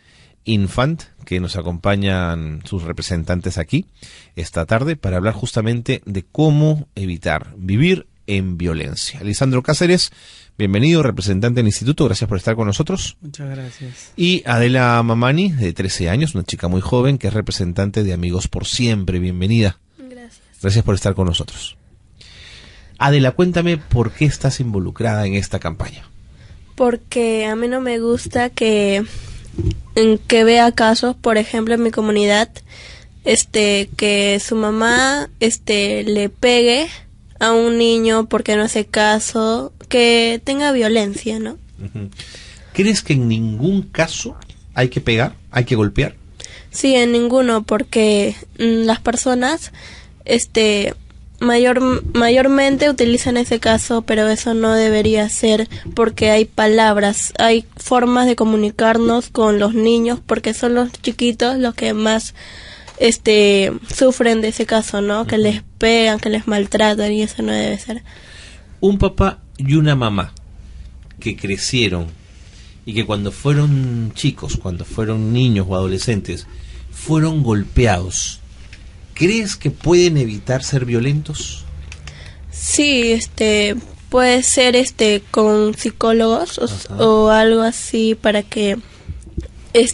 Infant, que nos acompañan sus representantes aquí esta tarde para hablar justamente de cómo evitar vivir en violencia. Lisandro Cáceres, bienvenido, representante del instituto, gracias por estar con nosotros. Muchas gracias. Y Adela Mamani, de 13 años, una chica muy joven, que es representante de Amigos por Siempre, bienvenida. Gracias. Gracias por estar con nosotros. Adela, cuéntame por qué estás involucrada en esta campaña. Porque a mí no me gusta que vea casos, por ejemplo, en mi comunidad, que su mamá le pegue a un niño porque no hace caso, que tenga violencia, ¿no? Uh-huh. ¿Crees que en ningún caso hay que pegar, hay que golpear? Sí, en ninguno, porque las personas mayormente utilizan ese caso, pero eso no debería ser, porque hay palabras, hay formas de comunicarnos con los niños, porque son los chiquitos los que más sufren de ese caso, ¿no? Que les pegan, que les maltratan, y eso no debe ser. Un papá y una mamá que crecieron y que cuando fueron chicos, cuando fueron niños o adolescentes, fueron golpeados, ¿crees que pueden evitar ser violentos? Sí, puede ser con psicólogos o algo así, para que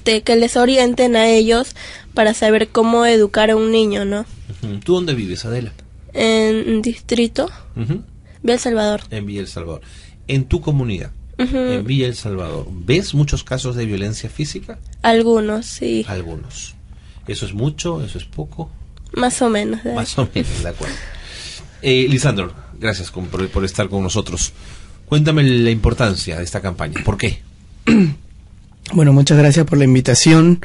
que les orienten a ellos para saber cómo educar a un niño, ¿no? Uh-huh. ¿Tú dónde vives, Adela? En Distrito, uh-huh. Villa El Salvador. En Villa El Salvador. En tu comunidad, uh-huh. En Villa El Salvador, ¿ves muchos casos de violencia física? Algunos, sí. Algunos. ¿Eso es mucho? ¿Eso es poco? Más o menos. Más o menos, de acuerdo. Lisandro, gracias por estar con nosotros. Cuéntame la importancia de esta campaña. ¿Por qué? Bueno, muchas gracias por la invitación.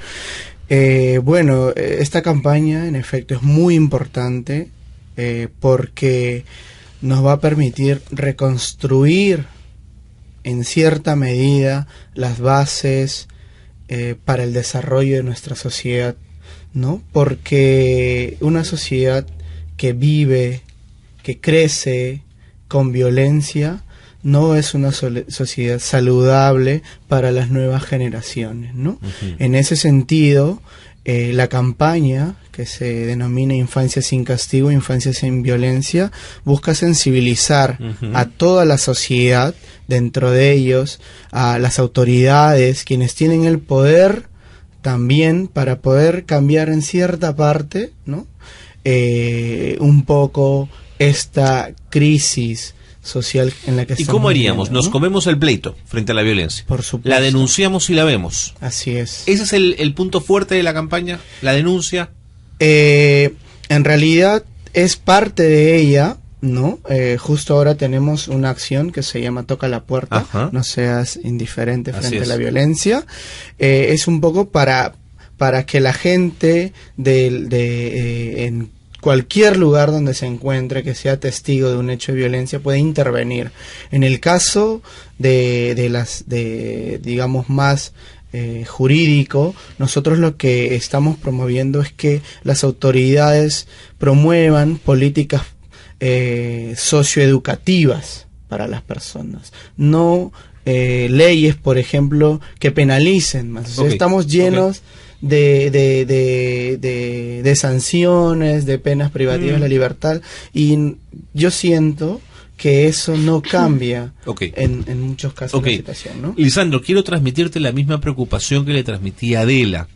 Esta campaña en efecto es muy importante porque nos va a permitir reconstruir en cierta medida las bases para el desarrollo de nuestra sociedad, ¿no? Porque una sociedad que vive, que crece con violencia, no es una sociedad saludable para las nuevas generaciones, ¿no? Uh-huh. En ese sentido, la campaña que se denomina Infancia sin Castigo, Infancia sin Violencia, busca sensibilizar uh-huh. a toda la sociedad, dentro de ellos, a las autoridades, quienes tienen el poder también para poder cambiar en cierta parte, ¿no? Un poco esta crisis social en la que estamos. ¿Y cómo haríamos? viviendo, ¿no? Nos comemos el pleito frente a la violencia. Por supuesto. La denunciamos y la vemos. Así es. ¿Ese es el punto fuerte de la campaña? ¿La denuncia? En realidad es parte de ella, ¿no? Justo ahora tenemos una acción que se llama Toca la Puerta. Ajá. No seas indiferente frente a la violencia. Es un poco para que la gente en cualquier lugar donde se encuentre que sea testigo de un hecho de violencia puede intervenir. En el caso digamos más jurídico, nosotros lo que estamos promoviendo es que las autoridades promuevan políticas socioeducativas para las personas, no leyes, por ejemplo, que penalicen más. O sea, estamos llenos de sanciones, de penas privativas de la libertad, y yo siento que eso no cambia en muchos casos la situación, ¿no? Lisandro, quiero transmitirte la misma preocupación que le transmití a Adela,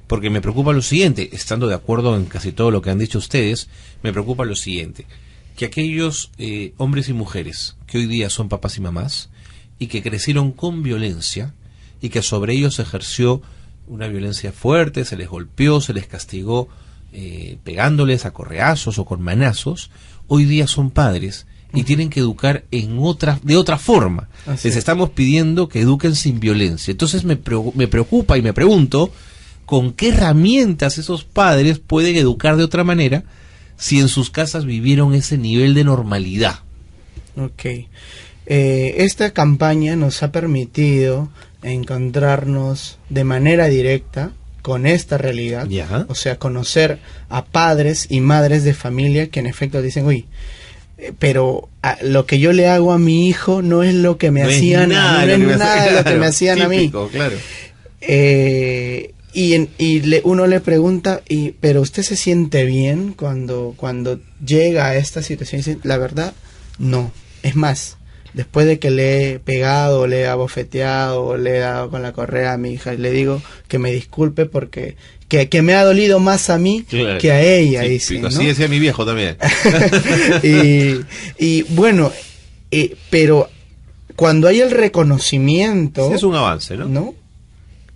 porque me preocupa lo siguiente, estando de acuerdo en casi todo lo que han dicho ustedes, me preocupa lo siguiente, que aquellos hombres y mujeres que hoy día son papás y mamás y que crecieron con violencia y que sobre ellos se ejerció una violencia fuerte, se les golpeó, se les castigó pegándoles a correazos o con manazos, hoy día son padres y tienen que educar de otra forma. Les estamos pidiendo que eduquen sin violencia. Entonces me preocupa y me pregunto con qué herramientas esos padres pueden educar de otra manera si en sus casas vivieron ese nivel de normalidad. Esta campaña nos ha permitido encontrarnos de manera directa con esta realidad, o sea, conocer a padres y madres de familia que en efecto dicen, uy, pero lo que yo le hago a mi hijo no es lo que me hacían a mí, no es nada de lo que me hacían a mí. Claro. Uno le pregunta, pero usted se siente bien cuando llega a esta situación. Y dice, la verdad, no. Es más, después de que le he pegado, le he abofeteado, le he dado con la correa a mi hija, le digo que me disculpe porque que me ha dolido más a mí que a ella. Sí, dice, ¿no? Así decía mi viejo también. y bueno, pero cuando hay el reconocimiento... Sí, es un avance, ¿no? ¿No?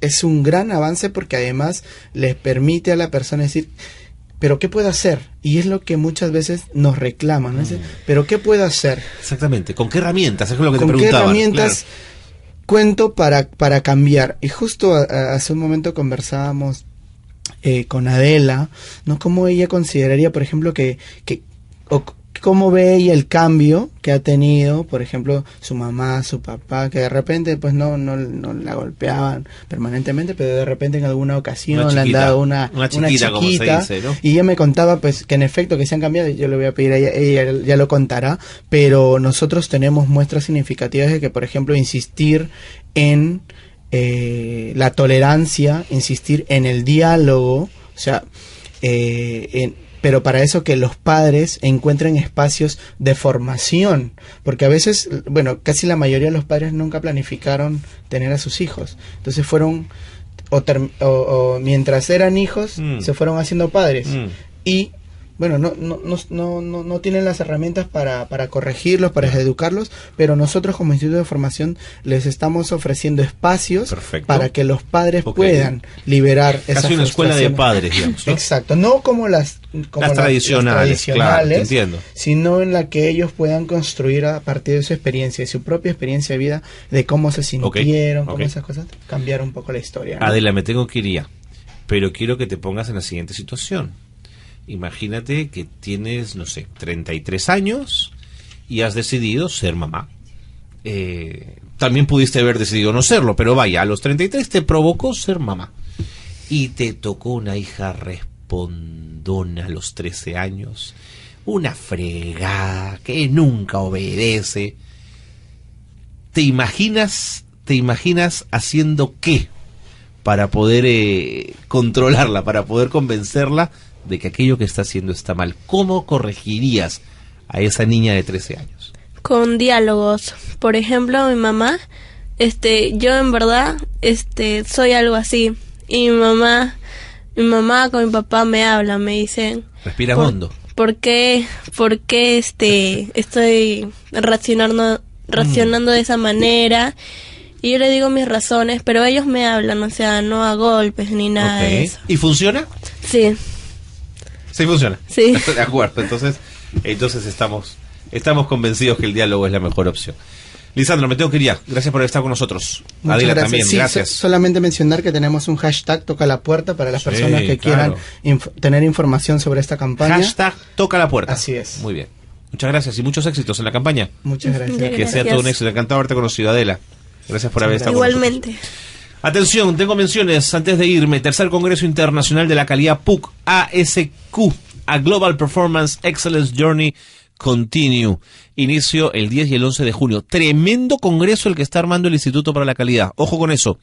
Es un gran avance porque además les permite a la persona decir, ¿pero qué puedo hacer? Y es lo que muchas veces nos reclaman, ¿no? ¿Pero qué puedo hacer? Exactamente, ¿con qué herramientas? Es lo que te ¿Con preguntaban. qué herramientas cuento para cambiar? Y justo hace un momento conversábamos con Adela, ¿no? Cómo ella consideraría, por ejemplo, cómo ve ella el cambio que ha tenido, por ejemplo, su mamá, su papá, que de repente pues no la golpeaban permanentemente, pero de repente en alguna ocasión le han dado una chiquita, como se dice, ¿no? Y ella me contaba pues que en efecto que se han cambiado. Yo le voy a pedir a ella ya lo contará, pero nosotros tenemos muestras significativas de que, por ejemplo, insistir en la tolerancia, insistir en el diálogo, o sea, pero para eso que los padres encuentren espacios de formación, porque a veces, bueno, casi la mayoría de los padres nunca planificaron tener a sus hijos, entonces fueron, o mientras eran hijos, se fueron haciendo padres, y bueno, no tienen las herramientas para corregirlos, para educarlos, pero nosotros como Instituto de Formación les estamos ofreciendo espacios para que los padres puedan liberar esas casi una escuela de padres, digamos, ¿no? Exacto, no como las tradicionales, claro, te entiendo, sino en la que ellos puedan construir a partir de su experiencia, de su propia experiencia de vida, de cómo se sintieron, cómo esas cosas, cambiar un poco la historia, ¿no? Adela, me tengo que ir ya, pero quiero que te pongas en la siguiente situación. Imagínate que tienes, no sé, 33 años y has decidido ser mamá. También pudiste haber decidido no serlo, pero vaya, a los 33 te provocó ser mamá. Y te tocó una hija respondona a los 13 años, una fregada que nunca obedece. ¿Te imaginas haciendo qué para poder controlarla, para poder convencerla de que aquello que está haciendo está mal? ¿Cómo corregirías a esa niña de 13 años? Con diálogos. Por ejemplo, mi mamá, yo en verdad, soy algo así. Y mi mamá con mi papá me hablan, me dicen... Respira hondo. ¿Por qué estoy reaccionando de esa manera? Y yo le digo mis razones, pero ellos me hablan, o sea, no a golpes ni nada de eso. ¿Y funciona? Sí. Sí funciona. Sí. De acuerdo. Entonces estamos convencidos que el diálogo es la mejor opción. Lisandro, me tengo que ir ya. Gracias por estar con nosotros. Muchas Adela gracias. también, Sí, gracias. solamente mencionar que tenemos un hashtag Toca la Puerta para las Sí, personas que claro. quieran tener información sobre esta campaña. Hashtag Toca la Puerta. Así es. Muy bien. Muchas gracias y muchos éxitos en la campaña. Muchas gracias. Que sea todo un éxito. Encantado de haberte conocido, Adela. Gracias por haber estado Igualmente. con nosotros. Atención, tengo menciones antes de irme. Tercer Congreso Internacional de la Calidad PUC, ASQ, a Global Performance Excellence Journey Continue. Inicio el 10 y el 11 de junio. Tremendo congreso el que está armando el Instituto para la Calidad. Ojo con eso.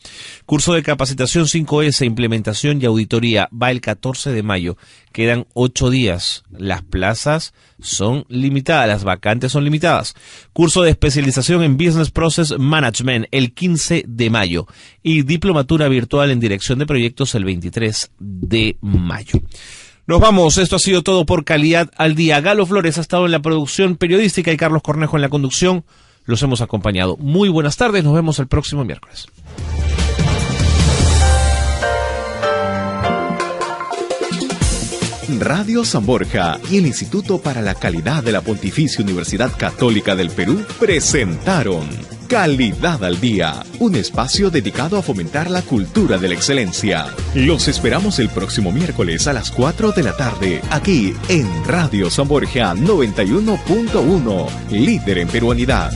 Curso de capacitación 5S, implementación y auditoría. Va el 14 de mayo. Quedan 8 días. Las plazas son limitadas, las vacantes son limitadas. Curso de especialización en Business Process Management el 15 de mayo. Y diplomatura virtual en dirección de proyectos el 23 de mayo. Nos vamos, esto ha sido todo por Calidad al Día. Galo Flores ha estado en la producción periodística y Carlos Cornejo en la conducción. Los hemos acompañado. Muy buenas tardes, nos vemos el próximo miércoles. Radio San Borja y el Instituto para la Calidad de la Pontificia Universidad Católica del Perú presentaron Calidad al Día, un espacio dedicado a fomentar la cultura de la excelencia. Los esperamos el próximo miércoles a las 4 de la tarde, aquí en Radio San Borja 91.1, líder en peruanidad.